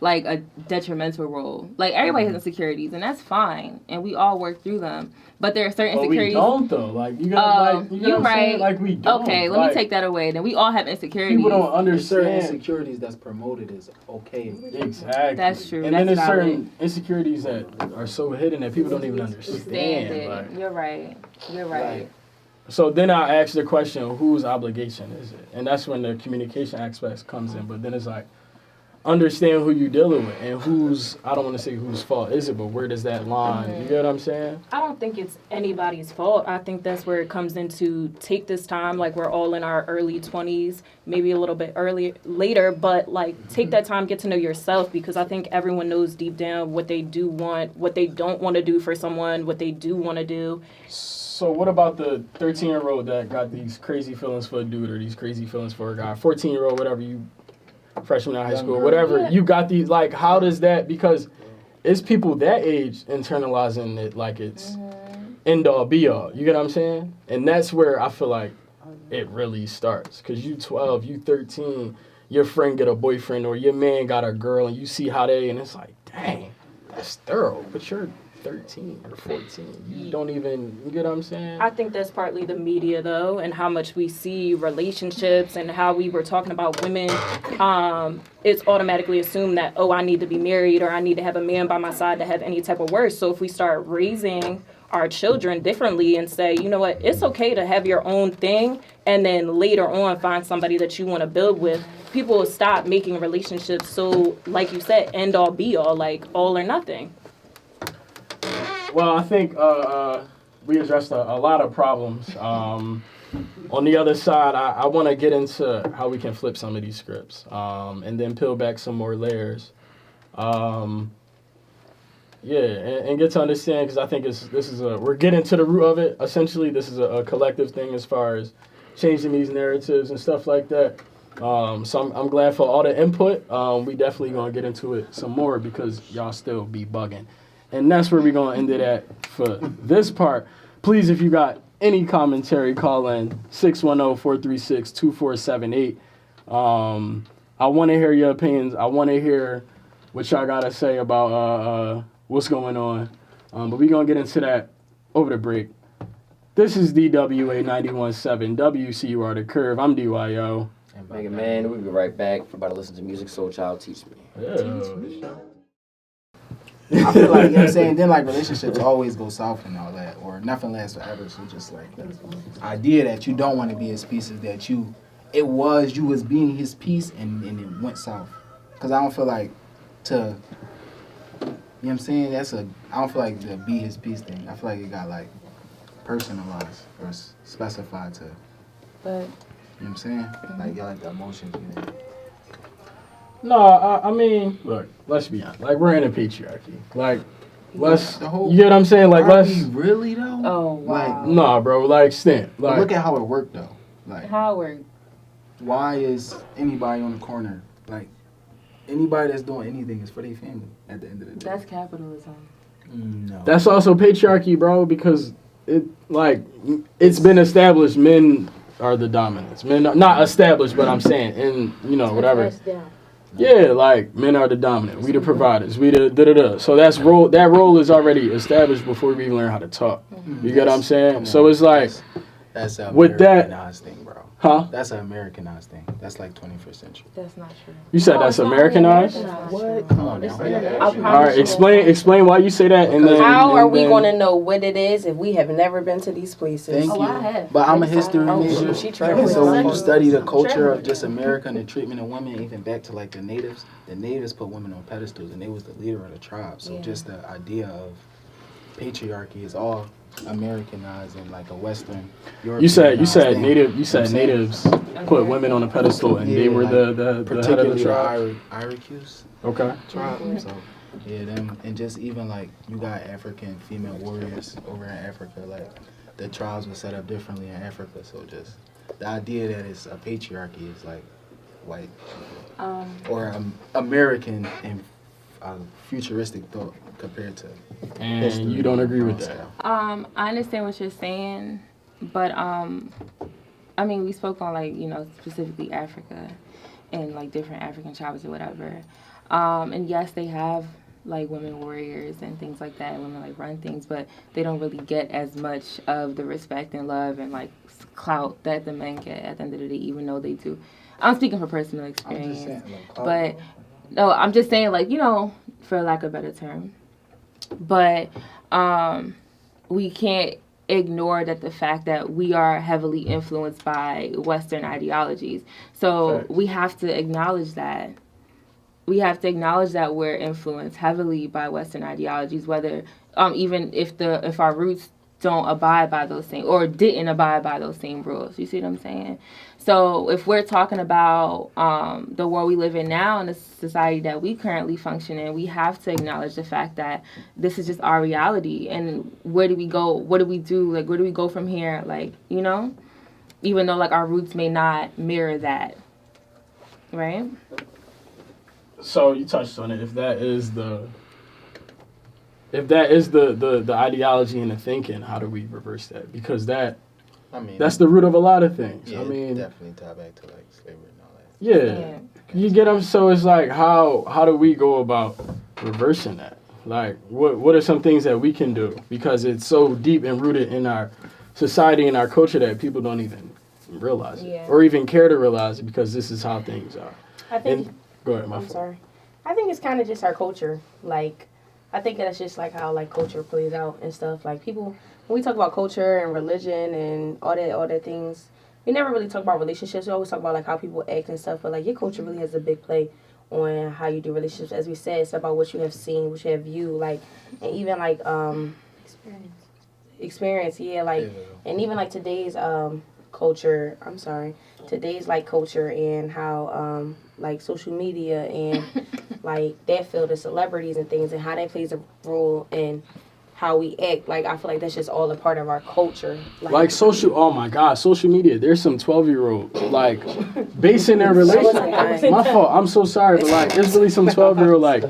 like a detrimental role. Like, everybody has insecurities, and that's fine, and we all work through them. But there are certain But insecurities. we don't though. Like, you gotta, like, you know you're what I'm saying? right. Like, we don't. Okay, let Like, me take that away. Then we all have insecurities. People don't There's certain understand. insecurities that's promoted as okay. Exactly. That's true. And That's then there's valid. certain insecurities that are so hidden that people don't even understand. Stand it. Like, You're right. You're right. Like, so then I ask the question, whose obligation is it? And that's when the communication aspect comes in. But then it's like, understand who you're dealing with and whose, I don't want to say whose fault is it, but where does that line, you get what I'm saying? I don't think it's anybody's fault. I think that's where it comes into take this time, like we're all in our early 20s, maybe a little bit later, but like take that time, get to know yourself, because I think everyone knows deep down what they do want, what they don't want to do for someone, what they do want to do. So what about the 13-year-old that got these crazy feelings for a dude or these crazy feelings for a guy? 14-year-old, whatever, you freshman in high school, whatever, you got these, like, how does that, because it's people that age internalizing it like it's end all be all, you get what I'm saying? And that's where I feel like it really starts, because you 12, you 13, your friend get a boyfriend or your man got a girl and you see how they, and it's like, dang, that's thorough, but you're 13 or 14, you don't even, you get what I'm saying? I think that's partly the media, though, and how much we see relationships and how we were talking about women. It's automatically assumed that, oh, I need to be married or I need to have a man by my side to have any type of worth. So if we start raising our children differently and say, you know what, it's okay to have your own thing and then later on find somebody that you want to build with, people will stop making relationships so, like you said, end all be all, like all or nothing. Well, I think we addressed a lot of problems. On the other side, I want to get into how we can flip some of these scripts and then peel back some more layers. And get to understand, because I think we're getting to the root of it. Essentially, this is a collective thing as far as changing these narratives and stuff like that. So I'm glad for all the input. We definitely going to get into it some more because y'all still be bugging. And that's where we're going to end it at for this part. Please, if you got any commentary, call in 610-436-2478. I want to hear your opinions. I want to hear what y'all got to say about what's going on. But we're going to get into that over the break. This is DWA 91.7, WCUR The Curve. I'm DYO. Mega Man, we'll be right back. We're about to listen to music, Soul Child, Teach Me. Yeah. I feel like, you know what I'm saying, then like relationships always go south and all that, or nothing lasts forever. So just like the idea that you don't want to be his pieces, that you was being his piece and it went south. Because I don't feel like you know what I'm saying, I don't feel like the be his piece thing. I feel like it got like personalized or specified to, But you know what I'm saying? Like y'all like the emotions, you know. No, I mean, look, let's be honest. Like, we're in a patriarchy. Like, you get what I'm saying? Like, Are we really though? oh wow, nah, bro, like, stand. Like, look at how it worked though. Like, Howard. why is anybody on the corner, like, anybody that's doing anything is for their family at the end of the day? That's capitalism. No. that's also patriarchy, bro, because it's been established men are the dominants. Men are not established, but I'm saying, and, you know, whatever. Yeah, like, men are the dominant. We the providers. We the da-da-da. So that role is already established before we even learn how to talk. You get what I'm saying? So it's like, that's with that- Nas thing, bro. Huh? That's an Americanized thing. That's like 21st century. That's not true. You said that's Americanized? What? Come on now. All right, explain why you say that, and then How are and we then- going to know what it is if we have never been to these places? Thank Oh, you. I have. But I'm a history Oh, major. she traveled. So when you study the culture of just America and the treatment of women, even back to like the natives put women on pedestals and they was the leader of the tribe. So Yeah. just the idea of patriarchy is all Americanized and like a Western. You said Europeanized thing. natives put women on a pedestal, and they were the head of the particularly tribe. Iroquois Okay. tribe. So yeah, them and just even like you got African female warriors over in Africa. Like the tribes were set up differently in Africa. So just the idea that it's a patriarchy is like white or American and futuristic thought compared to And history you don't agree with and that? stuff. I understand what you're saying, but I mean, we spoke on like, you know, specifically Africa and like different African tribes or whatever. And yes, they have like women warriors and things like that, and women like run things, but they don't really get as much of the respect and love and like clout that the men get at the end of the day, even though they do. I'm speaking from personal I'm experience. just saying, like, But no, I'm just saying, like, you know, for lack of a better term. But we can't ignore that the fact that we are heavily influenced by Western ideologies. So we have to acknowledge that. We have to acknowledge that we're influenced heavily by Western ideologies, whether even if our roots don't abide by those same or didn't abide by those same rules. You see what I'm saying? So if we're talking about the world we live in now and the society that we currently function in, we have to acknowledge the fact that this is just our reality. And where do we go? What do we do? Like, where do we go from here? Like, you know, even though like our roots may not mirror that, right? So you touched on it. If that is the ideology and the thinking, how do we reverse that? Because I mean, that's the root of a lot of things. yeah, I mean, definitely tie back to like slavery and all that. yeah. You get them. So it's like, how do we go about reversing that? Like, what are some things that we can do? Because it's so deep and rooted in our society and our culture that people don't even realize it, Yeah. or even care to realize it, because this is how things are. I think. And go ahead, my I'm fault. sorry. I think it's kind of just our culture. Like, I think that's just like how like culture plays out and stuff. Like people, when we talk about culture and religion and all that things, we never really talk about relationships. We always talk about like how people act and stuff. But like your culture really has a big play on how you do relationships. As we said, it's about what you have seen, what you have viewed, like, and even like experience. Yeah, like, Yeah. and even like today's culture. I'm sorry, today's like culture and how like social media and like that field of celebrities and things and how that plays a role in how we act. Like I feel like that's just all a part of our culture. Like oh my God, social media. There's some 12-year-olds like basing their relationship. My fault. I'm so sorry, but like there's really some 12-year-old like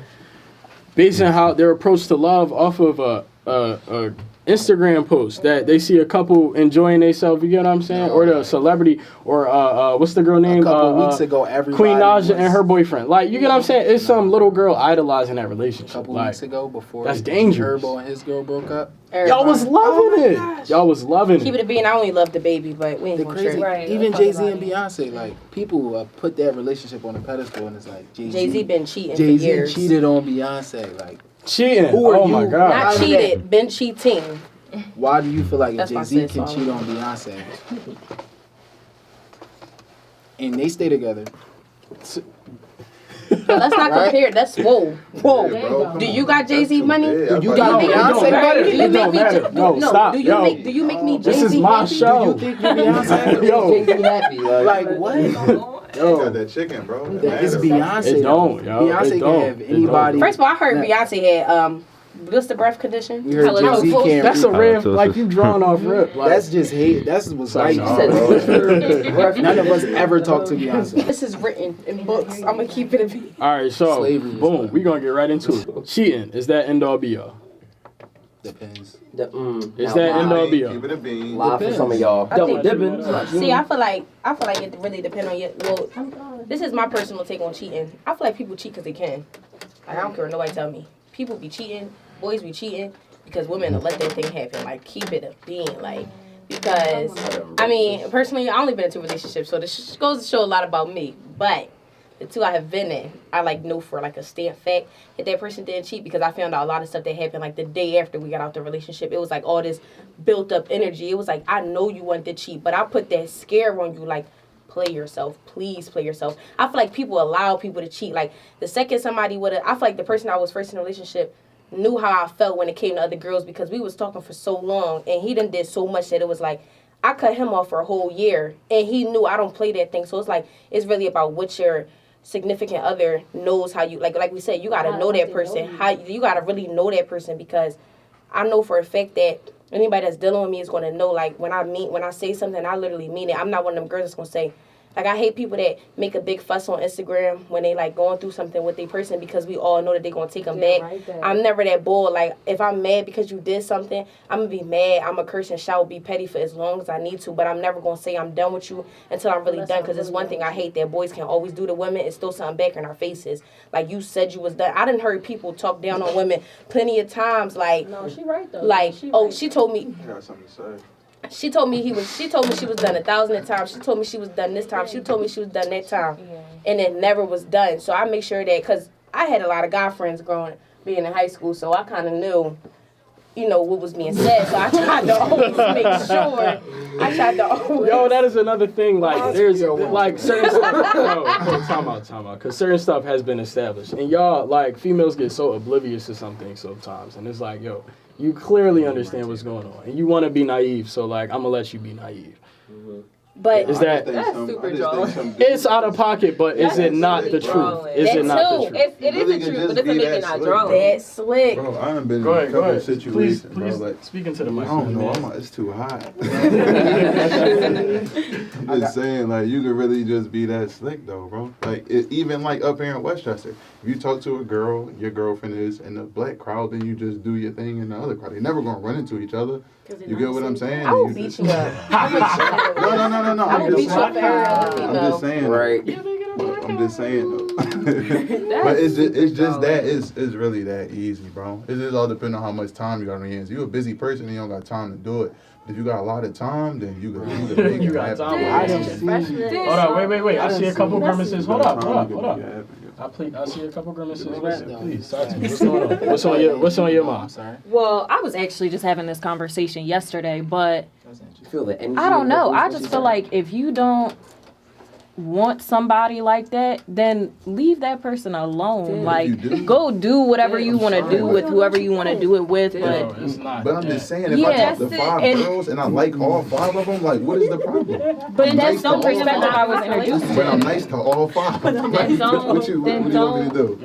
basing how their approach to love off of a Instagram post that they see a couple enjoying themselves. You get what I'm saying? Or the celebrity, or what's the girl name? A couple weeks ago, everybody Queen Naja was- and her boyfriend. Like, you get what I'm saying? It's some little girl idolizing that A relationship. couple Like, weeks ago, before that's dangerous. Herbo and his girl broke up. y'all was loving it. Y'all was loving Keep it. it a being. I only love the baby, but we ain't The gonna crazy, trip. Right, even let's Jay talk Z about and Beyonce, like people put that relationship on a pedestal, and it's like Jay Z been cheating Jay for Z years. cheated on Beyonce. Like, Cheating. Who are Oh my you? God. Not Other cheated, been cheating. why do you feel like if That's Jay my Z sis, can so I cheat don't on Beyonce, and they stay together? Let's not Right? compare. That's whoa. Bro, Do you got Jay-Z money? Do you No, got it Beyonce don't matter. money? Do you It make don't me? matter. No, stop. Do you Yo. make? Do you make me? This Jay-Z is my happy? show. Do you think you're Beyonce? Yo. Jay-Z happy. Like what? you Yo. got that chicken, bro. It's Beyonce. It don't, yo. Beyonce It can don't. have It anybody. First of all, I heard Yeah. Beyonce had what's the breath condition? We heard Jay Z can't. That's a red, Halitosis. like you drawn off rip. Like, That's just hate. That's what's Sorry, like. no. None of us ever talk to Beyonce. This is written in books. I'm gonna keep it a beat. all right, so Slavery was boom, fun. we gonna get right into it. Cheating, is that end all be all? Depends. Is that end all be all? Keep it a bean. Live for some of y'all. I Double think- dipping. See, I feel like it really depends on your. Well, this is my personal take on cheating. I feel like people cheat because they can. Like, I don't care what nobody tell me. People be cheating, boys be cheating because women will let that thing happen. Like keep it a being. Like because I mean, personally, I only been in 2 relationships, so this goes to show a lot about me. But the 2 I have been in, I like know for like a stamp fact that that person didn't cheat, because I found out a lot of stuff that happened like the day after we got out the relationship. It was like all this built up energy. It was like, I know you wanted to cheat, but I put that scare on you, like, play yourself, please play yourself. I feel like people allow people to cheat. Like the second somebody I feel like the person I was first in a relationship knew how I felt when it came to other girls, because we was talking for so long and he done did so much that it was like I cut him off for a whole year and he knew I don't play that thing. So it's like, it's really about what your significant other knows how you, like we said, you got to know that person. You got to really know that person, because I know for a fact that anybody that's dealing with me is going to know, like, when I say something, I literally mean it. I'm not one of them girls that's going to say, like, I hate people that make a big fuss on Instagram when they, like, going through something with their person, because we all know that they're going to take them back. Right, I'm never that bull. Like, if I'm mad because you did something, I'm going to be mad. I'm going to curse and shout, be petty for as long as I need to, but I'm never going to say I'm done with you until I'm really done, because it's one thing I hate that boys can always do to women is throw something back in our faces. Like, you said you was done. I done heard people talk down on women plenty of times, like, no, she right, though. Like, she told me. I got something to say. She told me she told me she was done 1,000 times. She told me she was done this time. She told me she was done that time. Yeah. And it never was done. So I make sure that, because I had a lot of guy friends being in high school, so I kind of knew, what was being said. So I tried to always make sure. Yo, that is another thing. Like, there's, like, certain stuff. Time out. Because certain stuff has been established. And y'all, like, females get so oblivious to some things sometimes. And it's like, yo, you clearly understand what's going on, and you want to be naive, so like I'm gonna let you be naive. Mm-hmm. But is that's super drawing? It's out of pocket, but is it not the truth? Is it not the truth? It is the truth, but it doesn't make it not drawing. That's slick. Bro, I done been in a couple of situations. Please, bro, like, speaking to the mic. I don't know. It's too hot. I'm just saying, like, you could really just be that slick, though, bro. Like, even like up here in Westchester, if you talk to a girl, your girlfriend is in the black crowd, then you just do your thing in the other crowd. They're never gonna run into each other. You get what I'm saying? I will beat you up. No. I will beat you up. I'm just saying. Right. I'm just saying though. But it's just that it's really that easy, bro. It just all depends on how much time you got on your hands. You're a busy person and you don't got time to do it. But if you got a lot of time, then you can make it happen. Hold on, wait. I see a couple grimaces. Hold up. I see a couple grimaces. Please, talk to me. What's going on? What's on your mind? Well, I was actually just having this conversation yesterday, but You feel the energy. I don't know. I just feel like if you don't want somebody like that, then leave that person alone. Like, go do whatever you want to do with whoever you want to do it with. But I'm just saying, if I talk to 5 girls and I like all 5 of them, like, what is the problem? But that's the perspective I was introduced to. But I'm nice to all 5. What you want me to do?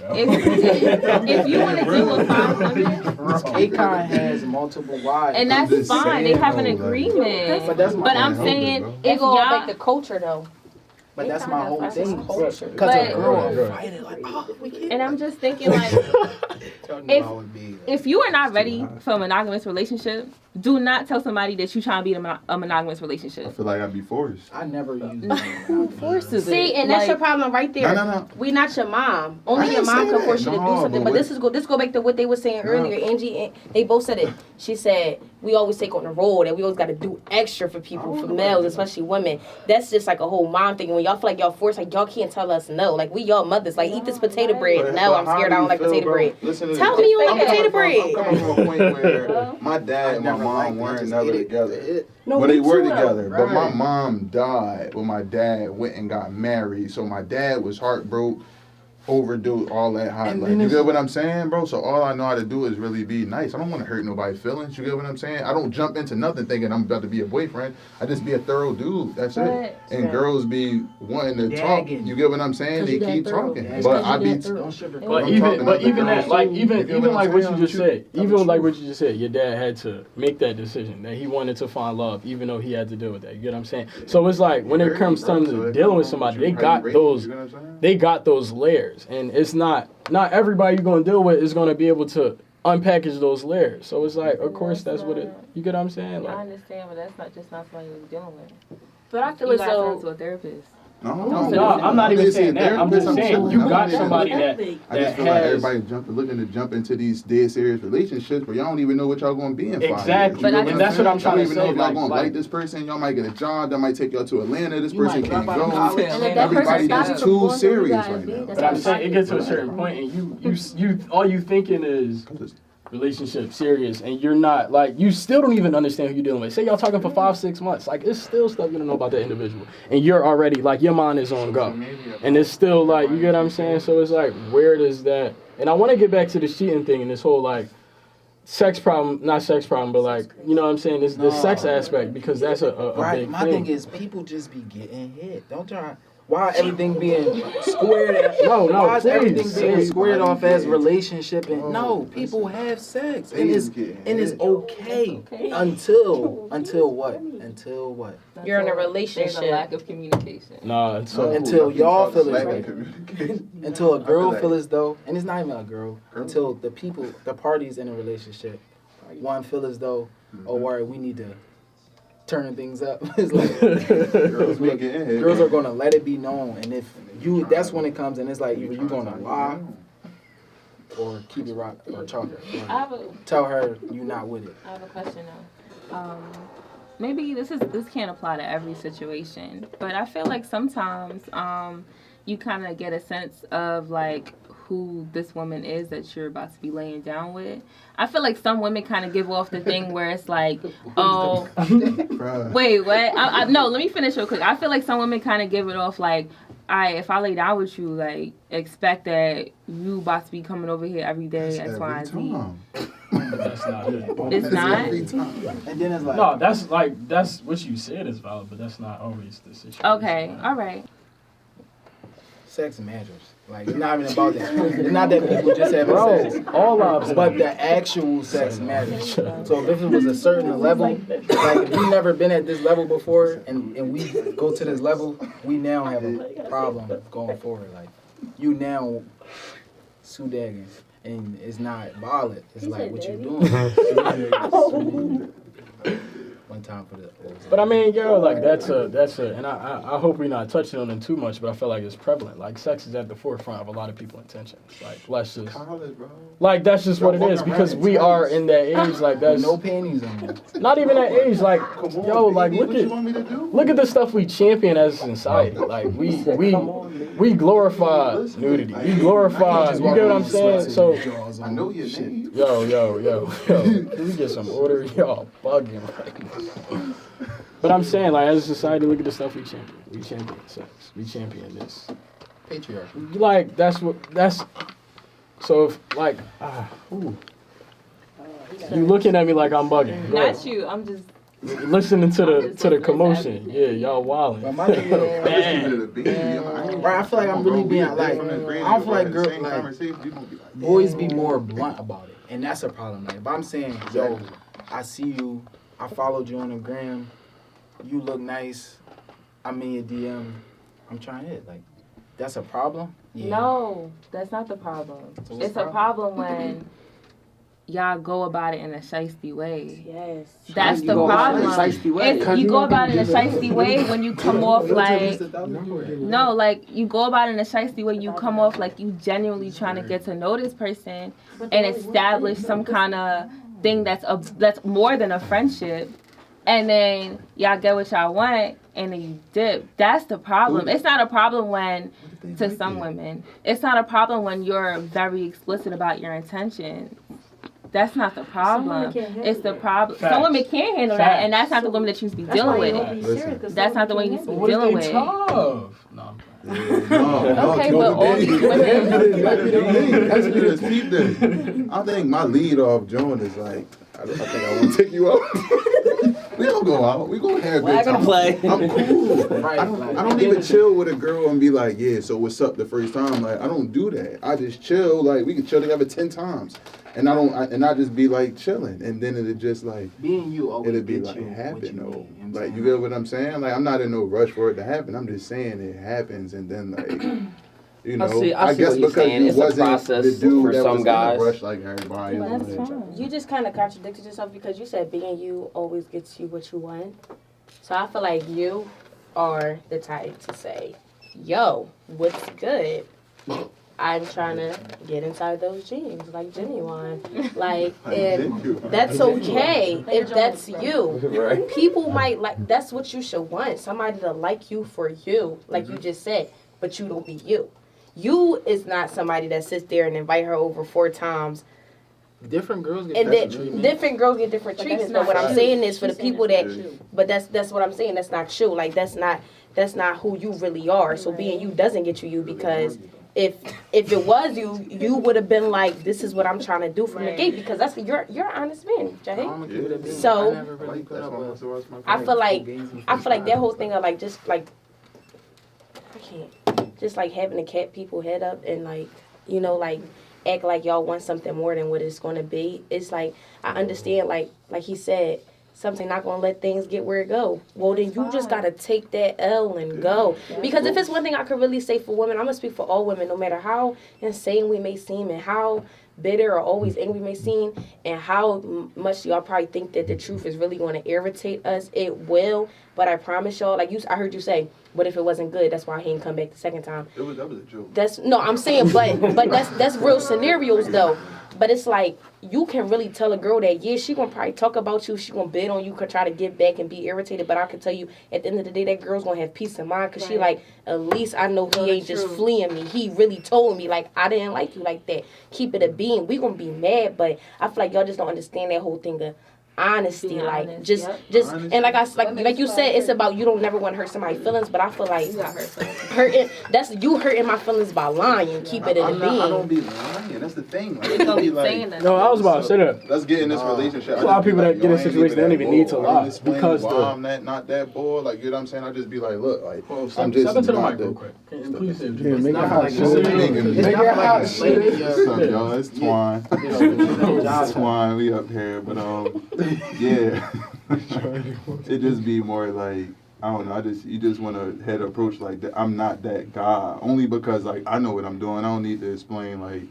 If you want to deal with 5 women, Akon has multiple wives. and that's fine. They have an agreement. But I'm saying, if Go y'all back to culture though. But that's my whole thing. Because a But- girl will fight it like, oh, we can't. And I'm just thinking, like, if you are not ready for a monogamous relationship, do not tell somebody that you trying to be in a monogamous I relationship. feel like I'd be forced. I never use Who forces See, it? and that's Like, your problem right there. No. We not your mom. Only I your didn't mom say can that. force you to do No, something. but But this go back to what they were saying earlier. Angie, they both said it. She said we always take on the role that we always got to do extra for people, for males, especially women. That's just like a whole mom thing. When y'all feel like y'all forced, like y'all can't tell us no. Like we y'all mothers, like eat this potato bread. No, I'm scared. I don't like potato bread. Tell me you like potato bread. I'm coming from a point where my dad and my mom weren't never together. Well, they were together, but my mom died when my dad went and got married. So my dad was heartbroken, overdue, all that hot. Like, you get what I'm saying, bro? So all I know how to do is really be nice. I don't want to hurt nobody's feelings. You get what I'm saying? I don't jump into nothing thinking I'm about to be a boyfriend. I just be a thorough dude. That's it. And girls be wanting to talk. You get what I'm saying? They keep talking. But I be. But even that, like even like what you just said, your dad had to make that decision that he wanted to find love, even though he had to deal with that. You get what I'm saying? So it's like when it comes time to dealing with somebody, they got those layers. And it's not everybody you're going to deal with is going to be able to unpackage those layers. So it's like, of course, that's what it, you get what I'm saying? I Like, understand, but that's not somebody you're dealing with. But I feel You as got to though turn to a therapist. No, I'm not even saying that. I'm just saying you got somebody that I just feel like everybody looking to jump into these dead serious relationships, but y'all don't even know what y'all gonna be in 5 years. Exactly, and that's what I'm trying to say. Y'all don't even know if y'all gonna like this person. Y'all might get a job that might take y'all to Atlanta. This person can't go. And if that Everybody person is stops too you from serious going right through now. But I'm saying it gets to a certain point, and you all you thinking is relationship serious, and you're not, like, you still don't even understand who you're dealing with. Say y'all talking for 5-6 months, like, it's still stuff you don't know about that individual, and you're already, like, your mind is on go, and it's still, like, you get what I'm saying? So it's like, where does that, and I want to get back to the cheating thing and this whole, like, sex problem, not sex problem, but, like, you know what I'm saying, the sex aspect, because that's a Right. big My thing. thing is, people just be getting hit. Don't try. Why everything being squared? Why is everything being squared off as relationship? And no, people have sex, and it's okay until what? Until what? You're in a There's relationship. a lack of communication. Nah, so Until y'all feel as Lack of though, communication. until a girl I feel like- feel as though, and it's not even a girl, until the parties in a relationship, one feel as though, oh, all right, we need to turn things up. It's like Girls be getting hit. girls are gonna let it be known, and if you, that's when it comes, and it's like either you gonna lie or keep it rock or chalk it. I have a Tell her you not with it. I have a question though. Maybe this can't apply to every situation, but I feel like sometimes you kind of get a sense of like who this woman is that you're about to be laying down with. I feel like some women kind of give off the thing where it's like, oh, wait, what? No, let me finish real quick. I feel like some women kind of give it off like, if I lay down with you, like, expect that you about to be coming over here every day, X, Y, and Z. that's not it. It's not? And then it's like, No, that's what you said is valid, but that's not always the situation. Okay, all right. sex matters. Like, it's not even about that. It's not that people just having sex. All lives But the actual sex matters. So if it was a certain level, like if we never been at this level before and we go to this level, we now have a problem going forward. Like, you now sudagging and it's not violent. It's like, what you doing? One time for the. But I mean, yo, like that's a, and I hope we're not touching on it too much, but I feel like it's prevalent. Like sex is at the forefront of a lot of people's intentions. Like let's just, like that's just what it is because we are in that age. Like that's no panties on. Not even that age. Like yo, like look at the stuff we champion as a society. Like we glorify nudity. We glorify. You get what I'm saying? So I know your name. yo. Can we get some order? Y'all bugging. But I'm saying, like, as a society, look at the stuff we champion. We champion sex. We champion this. Patriarchy. Like, that's. So, if, like, you looking at me like I'm bugging. Go Not ahead. you. I'm just. Listening to the commotion. Yeah, y'all wildin'. But my thing is, right, I feel like I'm really being like, I don't feel like girls, like, boys be more blunt about it. And that's a problem. Like, if I'm saying, yo, I see you, I followed you on the gram, you look nice, I'm in your DM, I'm trying to hit. Like, that's a problem? Yeah. No, that's not the problem. So It's a problem when y'all go about it in a shiesty way. Yes. That's the problem. If you go about it in a shiesty way when you come off like, no, like you go about it in a shiesty way, you come off like you genuinely trying to get to know this person and establish some kind of thing that's more than a friendship, and then y'all get what y'all want and then you dip. That's the problem. It's not a problem when, to some women, it's not a problem when you're very explicit about your intentions. That's not the problem. It's the problem. Some women can't handle that, and that's not the women that you should be dealing with. That's not the one you should be dealing with. No. Okay, but all these women. I think my lead off joint is like, I think I want to take you out. We gonna go out. We gonna have good time. Play. I'm cool. I don't even chill with a girl and be like, yeah, so what's up the first time? Like, I don't do that. I just chill. Like, we can chill together 10 times. And I just be like chilling, and then it'll just like being you always it'll be like happen though. Like you get what I'm saying? Like I'm not in no rush for it to happen. I'm just saying it happens, and then like you know, I see guess what you're because saying. you It's a wasn't process the dude for that some was guys. in a rush like everybody. Well, that's fine. You just kind of contradicted yourself because you said being you always gets you what you want. So I feel like you are the type to say, yo, what's good? I'm trying to get inside those jeans, like genuine. Like, and that's okay if that's you. Right. People might like, that's what you should want. Somebody to like you for you, like you just said, but you don't be you. You is not somebody that sits there and invite her over 4 times. Different girls get And different then treatment. different girls get different treatments. But what I'm saying is for the people that, but that's what I'm saying. That's not you. Like that's not who you really are. So being you doesn't get you because if it was you, you would have been like, this is what I'm trying to do from the gate because that's you're an honest man, Jay. So I feel like that whole thing of like just like I can't just like having to cap people head up and like like act like y'all want something more than what it's gonna be. It's like I understand like he said. Something not gonna let things get where it go. Well, then you just gotta take that L and go. Because if it's one thing I could really say for women, I'm gonna speak for all women, no matter how insane we may seem and how bitter or always angry we may seem, and how much y'all probably think that the truth is really gonna irritate us. It will, but I promise y'all, like I heard you say, what if it wasn't good? That's why he didn't come back the second time. That was a joke. I'm saying, but that's real scenarios though. But it's like, you can really tell a girl that, she gonna probably talk about you, she gonna bid on you, could try to get back and be irritated, but I can tell you, at the end of the day, that girl's gonna have peace of mind, because she like, at least I know he ain't just fleeing me. He really told me, like, I didn't like you like that. Keep it a being. We gonna be mad, but I feel like y'all just don't understand that whole thing of honesty, being like honest, just honesty. And like you said, it's about you don't never want to hurt somebody's feelings, but I feel like hurting that's you hurting my feelings by lying. Keep it in the being. I don't be lying. That's the thing. Like, be like, no, I was about to say that. Let's get in this relationship. A lot of people that get in situations they don't even need to lie because I'm not that boy. Like, you know what I'm saying? I just be like, look, like I'm just step into the mic real quick. Please say make it hot. Make it hot. What's up, y'all? It's Twine. It's Twine. We up here, but yeah. It just be more like, I don't know, you just want to head approach like that. I'm not that guy. Only because like I know what I'm doing. I don't need to explain like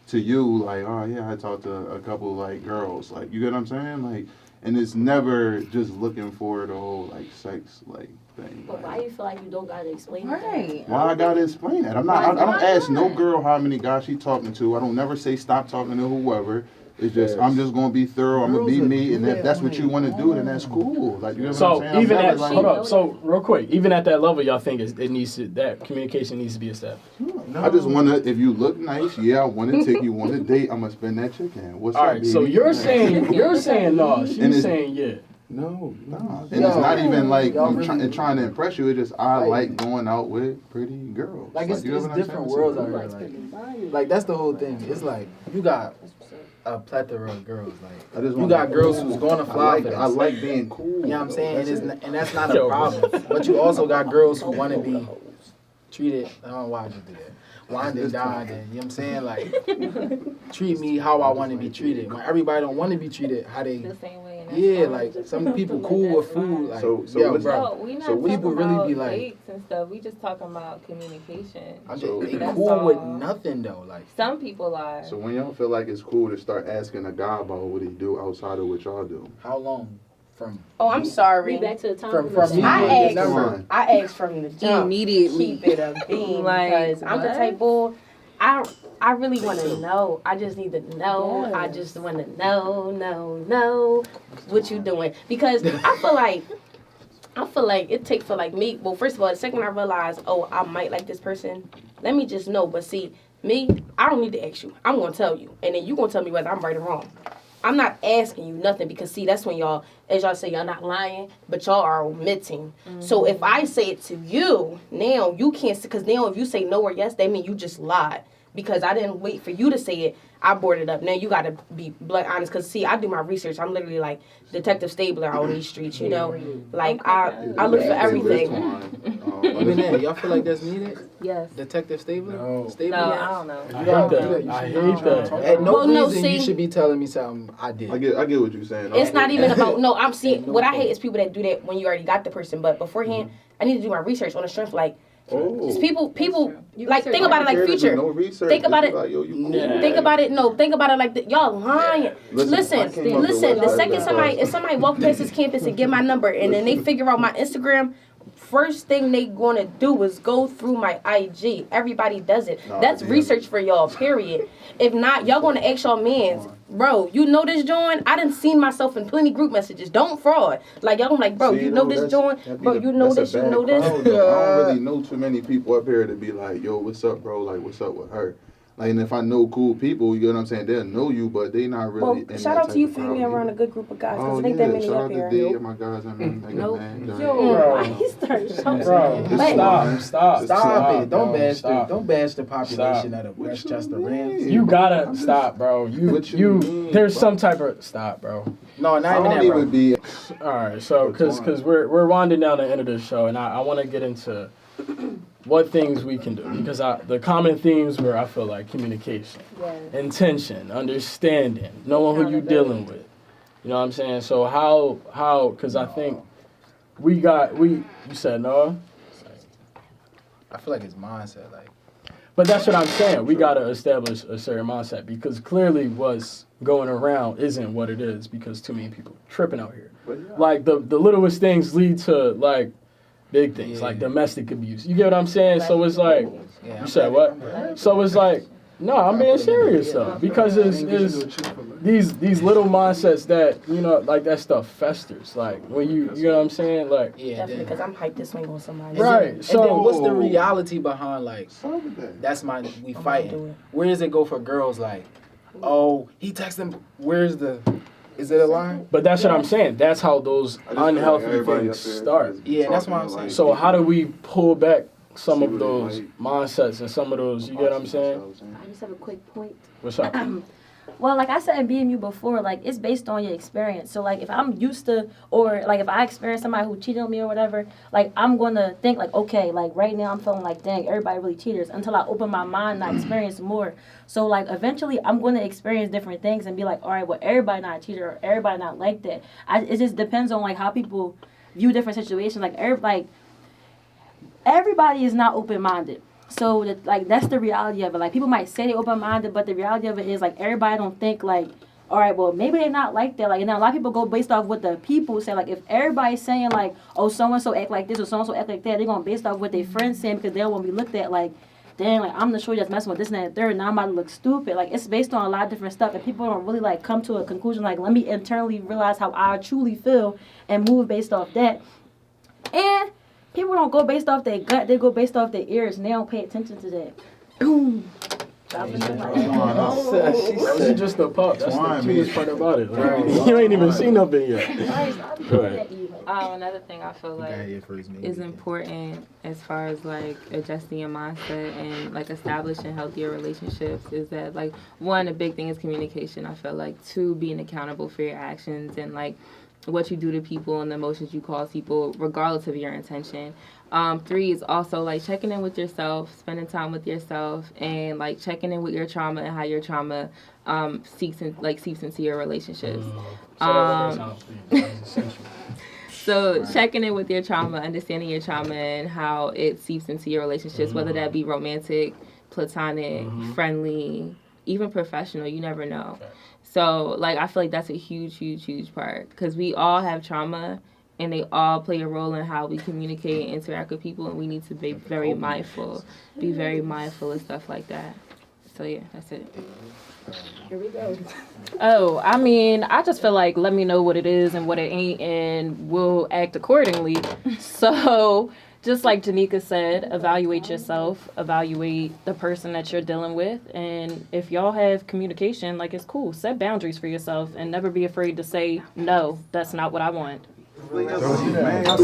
to you like, oh yeah, I talked to a couple like girls. Like, you get what I'm saying? Like, and it's never just looking for the whole like sex like thing. But why you feel like you don't gotta explain that? Why I gotta explain that? I don't ask no girl how many guys she talking to. I don't never say stop talking to whoever. It's just, I'm just going to be thorough, I'm going to be me, and if that's what you want to do, then that's cool. Like, you know what I'm saying? Even at, hold up, so real quick, even at that level, y'all think that communication needs to be established? No. I just want to, if you look nice, I want to take you on a date, I'm going to spend that chicken. What's all up, right, baby? so you're saying no, she's saying yeah. No. And it's not even like I'm trying to impress you. It's just I like going out with pretty girls. Like, it's different worlds out here. Like, that's the whole thing. It's like, you got a plethora of girls. Like, you got girls who's going to fly for this. I like being cool. You know what I'm saying? And that's not a problem. But you also got girls who want to be treated. I don't know why I just did that. Wined and dined, and you know what I'm saying? Like, treat me how I want to be treated. When everybody don't want to be treated how they. The same way. Yeah, like some people cool with food. Like, we not talking people really about be like dates and stuff. We just talking about communication. They cool with nothing though. Like, some people are. So when y'all feel like it's cool to start asking a guy about what he do outside of what y'all do, how long? I'm sorry. Back to the time. I asked from the jump. Immediately. Keep it a beam, because I'm the type boy. I really want to know. I just need to know. Yes. I just want to know what you doing, because I feel like it takes for like me. Well, first of all, the second I realize, I might like this person, let me just know. But see, me, I don't need to ask you. I'm gonna tell you, and then you gonna tell me whether I'm right or wrong. I'm not asking you nothing, because see, that's when y'all, as y'all say, y'all not lying, but y'all are omitting. Mm-hmm. So if I say it to you, now you can't, because now if you say no or yes, that means you just lied. Because I didn't wait for you to say it, I brought it up. Now you got to be blood honest, because see, I do my research. I'm literally like Detective Stabler out on these streets, you know. Like, I look for everything. Even then, y'all feel like that's needed? Yes. Detective Stabler? No, I don't know. I hate that. At no reason you should be telling me something I did. I get what you're saying. It's not even about, I'm seeing, what I hate is people that do that when you already got the person. But beforehand, I need to do my research on the strength, like, it's people like, think about it like Future. Think about it. Think about it. No, think about it like y'all lying. Listen. The second somebody walk past this campus and get my number, and then they figure out my Instagram, first thing they gonna do is go through my IG. Everybody does it. No, That's yeah. research for y'all, period. If not, y'all gonna ask y'all mans, bro, you know this joint? I done seen myself in plenty group messages. Don't fraud. Like, y'all gonna be like, bro, you know this joint? Bro, you know this, you know this? I don't really know too many people up here to be like, yo, what's up, bro? Like, what's up with her? Like, and if I know cool people, you know what I'm saying? They'll know you, but they not really. Well, shout out to you for hanging around a good group of guys, because it ain't that many shout up out here. to D, my guys, I mean, Nope. Bro. He started shouting. Bro, stop Stop it! Don't bro, bash stop. the population of the Westchester Rams. You gotta stop, bro. What you mean, there's bro? some type of stop, bro. No, I not even don't that, bro. even be. All right, so because we're winding down the end of this show, and I want to get into what things we can do, because the common themes were, I feel like, communication, intention, understanding, knowing who you're dealing with. You know what I'm saying? So how because I think you said Noah? I feel like it's mindset, like. But that's what I'm saying. We got to establish a certain mindset, because clearly what's going around isn't what it is, because too many people tripping out here. Like the littlest things lead to like big things, like domestic abuse. You get what I'm saying? So it's like, you said what? So it's like, no, I'm being serious though, because it's these little mindsets that, you know, like that stuff festers. Like when you know what I'm saying? Like, Definitely, because I'm hyped to swing on somebody. right. And So then what's the reality behind, like, we fighting? Where does it go for girls? Like, oh, he texted him. Is it a lie? But that's what I'm saying. That's how those unhealthy things start. Yeah, that's what I'm saying. So how do we pull back some of those mindsets and some of those, you get what I'm saying? I just have a quick point. What's up? Well, like I said in BMU before, like it's based on your experience. So like if I'm used to, or like if I experience somebody who cheated on me or whatever, like I'm gonna think like, okay, like right now I'm feeling like, dang, everybody really cheaters, until I open my mind and I experience more. So like eventually I'm gonna experience different things and be like, all right, well everybody not a cheater or everybody not like that. It just depends on like how people view different situations. Like everybody is not open-minded. So that's the reality of it. Like people might say they open-minded, but the reality of it is like everybody don't think like, all right, well maybe they're not like that. Like, and now a lot of people go based off what the people say. Like if everybody's saying like, oh, so and so act like this or so and so act like that, they're gonna based off what their friends saying, because they don't want to be looked at like, dang, like I'm the shorty that's messing with this and that and third, now I'm about to look stupid. Like it's based on a lot of different stuff, and people don't really like come to a conclusion like, let me internally realize how I truly feel and move based off that. And people don't go based off their gut, they go based off their ears, and they don't pay attention to that. Boom. That was just a pop. That's the cutest part about it. Like, you ain't even seen nothing yet. Go ahead. Another thing I feel like is important as far as like adjusting your mindset and like establishing healthier relationships is that like one, a big thing is communication. I feel like two, being accountable for your actions and like what you do to people and the emotions you cause people regardless of your intention. Three is also like checking in with yourself, spending time with yourself, and like checking in with your trauma and how your trauma seeps into your relationships. So checking in with your trauma, understanding your trauma and how it seeps into your relationships, whether that be romantic, platonic, friendly, even professional, you never know. So like I feel like that's a huge, huge, huge part, because we all have trauma and they all play a role in how we communicate and interact with people, and we need to be very mindful of stuff like that. So yeah, that's it. Here we go. Oh, I mean, I just feel like let me know what it is and what it ain't, and we'll act accordingly. So, just like Janika said, evaluate yourself, evaluate the person that you're dealing with, and if y'all have communication, like it's cool. Set boundaries for yourself and never be afraid to say, no, that's not what I want. Man, y'all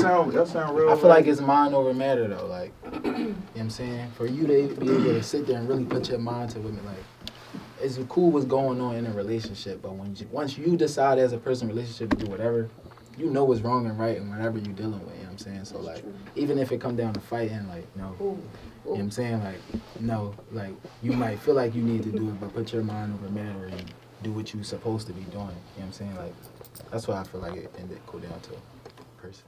sound real. I feel like it's mind over matter though. Like, you know what I'm saying? For you to be able to sit there and really put your mind to it, like, it's cool what's going on in a relationship, but once you decide as a person in a relationship to do whatever, you know what's wrong and right and whatever you're dealing with, you know what I'm saying? So, like, even if it come down to fighting, like, no, you know what I'm saying? Like, no, like, you might feel like you need to do it, but put your mind over matter and do what you're supposed to be doing, you know what I'm saying? Like, that's why I feel like it ended go down to a person.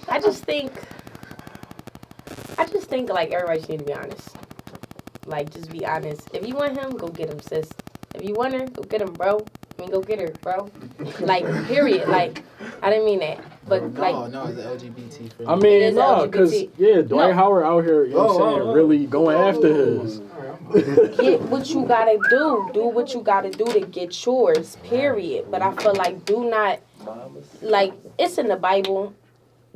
I just think like everybody should need to be honest. Like, just be honest. If you want him, go get him, sis. If you want her, go get him, bro. I mean, go get her, bro. Like, period. Like, I didn't mean that. but like no, it's the LGBT. I It mean, is no, because LGBT. Dwight Howard out here, you know what I'm saying, really going after his. get what you gotta do what you gotta do to get yours, period. But I feel like do not, like, it's in the Bible,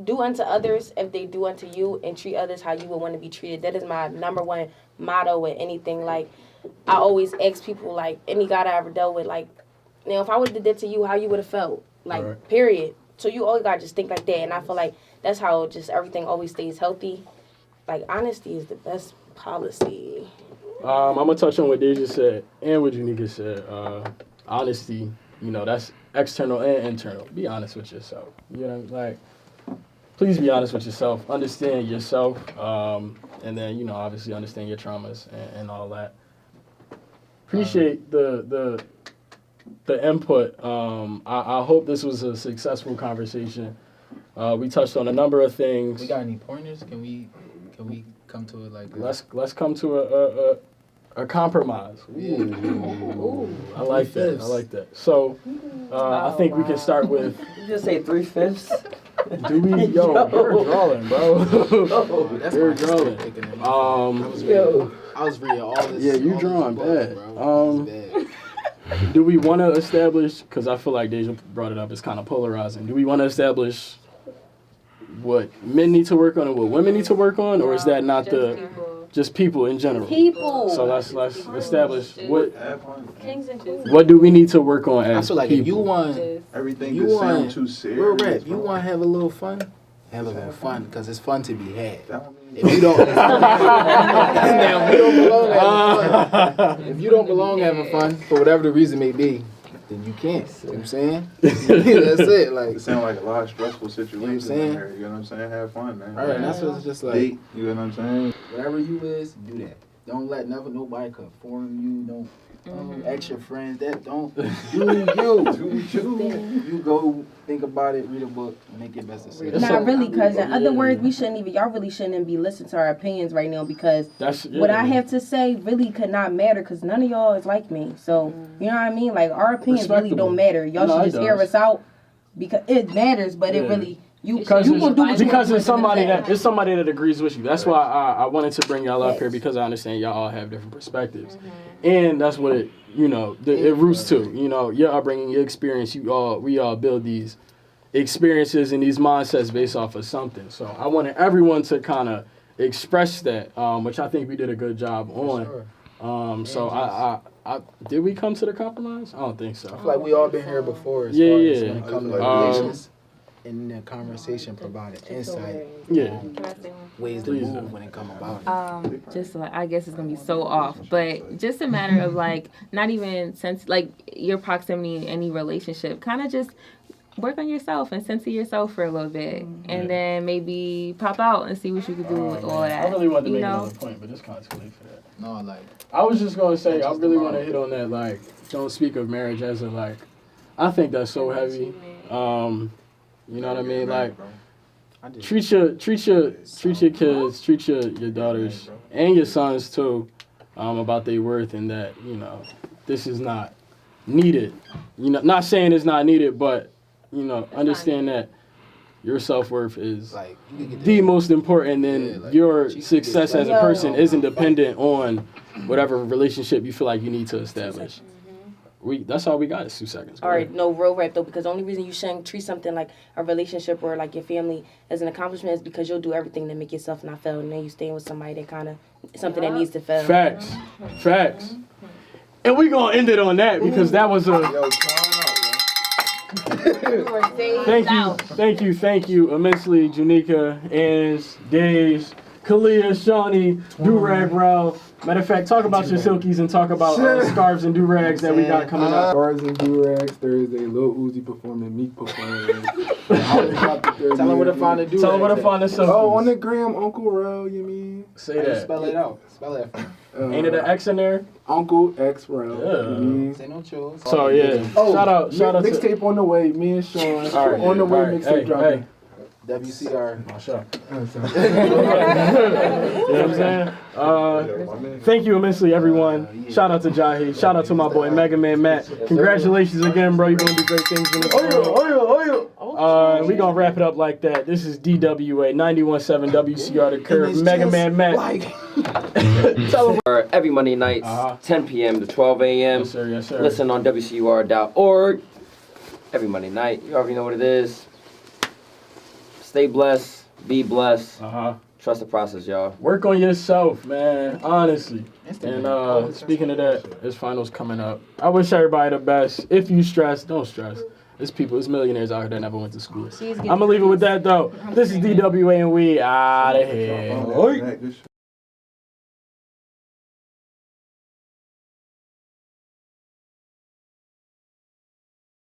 do unto others if they do unto you, and treat others how you would want to be treated. That is my number one motto with anything. Like, I always ask people, like, any guy I ever dealt with, like, now if I would have did that to you, how you would have felt, like, Right. period. So you always gotta just think like that, and I feel like that's how just everything always stays healthy. Like, honesty is the best policy. I'm gonna touch on what Deja said and what Janika said. Honesty, you know, that's external and internal. Be honest with yourself. You know, like, please be honest with yourself. Understand yourself, and then, you know, obviously understand your traumas and all that. Appreciate the input. I hope this was a successful conversation. We touched on a number of things. We got any pointers? Can we come to it like this? Let's come to a compromise. Ooh. I like that. I like that. So I think we can start with. You just say 3/5. Do we? Yo, you're drawing, bro. That's You're my drawing. mistake picking them. I was reading all this. Yeah, you all drawing this books, bad. bro. It's bad. Do we want to establish? Because I feel like Deja brought it up. It's kind of polarizing. Do we want to establish what men need to work on and what women need to work on, or is that not just people in general? People. So let's establish what Kings and queens. what do we need to work on as I feel like people? if you want, Everything you just sound want, too serious. real rap, you bro. want to have a little fun, have a little fun, because it's fun to be had. That don't mean- If you don't, now, if you don't belong having fun, if you don't belong having fun, for whatever the reason may be, then you can't. You know what I'm saying? That's it. Like, It sound like a lot of stressful situations saying? in here. You know what I'm saying? Have fun, man. all right, that's what it's just like. Date. You know what I'm saying? Whatever you is, do that. Don't let nobody conform you. Don't ask your friends that. Don't do you. You go think about it, read a book, make your best decision. Not really, because in other words, y'all really shouldn't be listening to our opinions right now, because what I have to say really could not matter, because none of y'all is like me. So, you know what I mean? Like, our opinions really don't matter. Y'all should just hear us out, because it matters, but it really, Because because it's somebody that agrees with you. That's why I wanted to bring y'all up here, because I understand y'all all have different perspectives, and that's what it roots to. You know, your upbringing, your experience. We all build these experiences and these mindsets based off of something. So I wanted everyone to kind of express that, which I think we did a good job on. So I did we come to the compromise? I don't think so. I feel like we all been here before. As Yeah, far yeah. As when it comes to relations, and the conversation provided insight. Yeah. Can I say one? Ways to Please move when it come about. Just like, I guess it's gonna be so off, but just a matter of like, not even sense like your proximity in any relationship, kind of just work on yourself and censor yourself for a little bit, and then maybe pop out and see what you can do with all that. I really wanted to make you know? another point, but it's kind of too late for that. No, like, I was just gonna say, I really want to hit on that. Like, don't speak of marriage as a like. I think that's so heavy. You know what I mean? Like, treat your kids, treat your daughters and your sons too, about their worth, and that, you know, this is not needed. You know, not saying it's not needed, but, you know, understand that your self-worth is like you can get the most important, and your success as a person isn't dependent on whatever relationship you feel like you need to establish. That's all we got is 2 seconds. All right, no, real rap though, because the only reason you shouldn't treat something like a relationship or like your family as an accomplishment is because you'll do everything to make yourself not fail, and then you staying with somebody that kind of something that needs to fail. Facts. And we gonna end it on that, because that was a. Thank you immensely, Janika, Ange, Days, Kalia, Shawnee, Durag Rel. Matter of fact, talk about your silkies and talk about scarves and durags that we got coming up. Scarves and durags Thursday. Lil Uzi performing, Meek performing. Tell them where to find the durags. Tell them where to find the silkies. Oh, on the gram, Uncle Rel, you mean? Say that. Spell it out. Spell it out. Ain't it an X in there? Uncle X Rel. Yeah. You mean? Say no chills. So yeah. Oh, shout out to mixtape on the way. Me and Sean Alright, on the way. alright. Mixtape dropping. Hey. WCUR. My show. You know what I'm saying? Thank you immensely, everyone. Shout out to Jahi. Shout out to my boy Mega Man Matt. Congratulations again, bro. You're gonna do great things in this world. we gonna wrap it up like that. This is DWA 91.7 WCUR The Curve. Mega Man Matt. Tell them. Every Monday nights, 10 p.m. to 12 a.m. Yes, sir. Yes, sir. Listen on WCUR.org. Every Monday night. You already know what it is. Stay blessed. Be blessed. Trust the process, y'all. Work on yourself, man. Honestly. And speaking of that, his finals coming up. I wish everybody the best. If you stress, don't stress. There's people, there's millionaires out here that never went to school. I'm gonna leave it with that though. This is DWA and we out of here.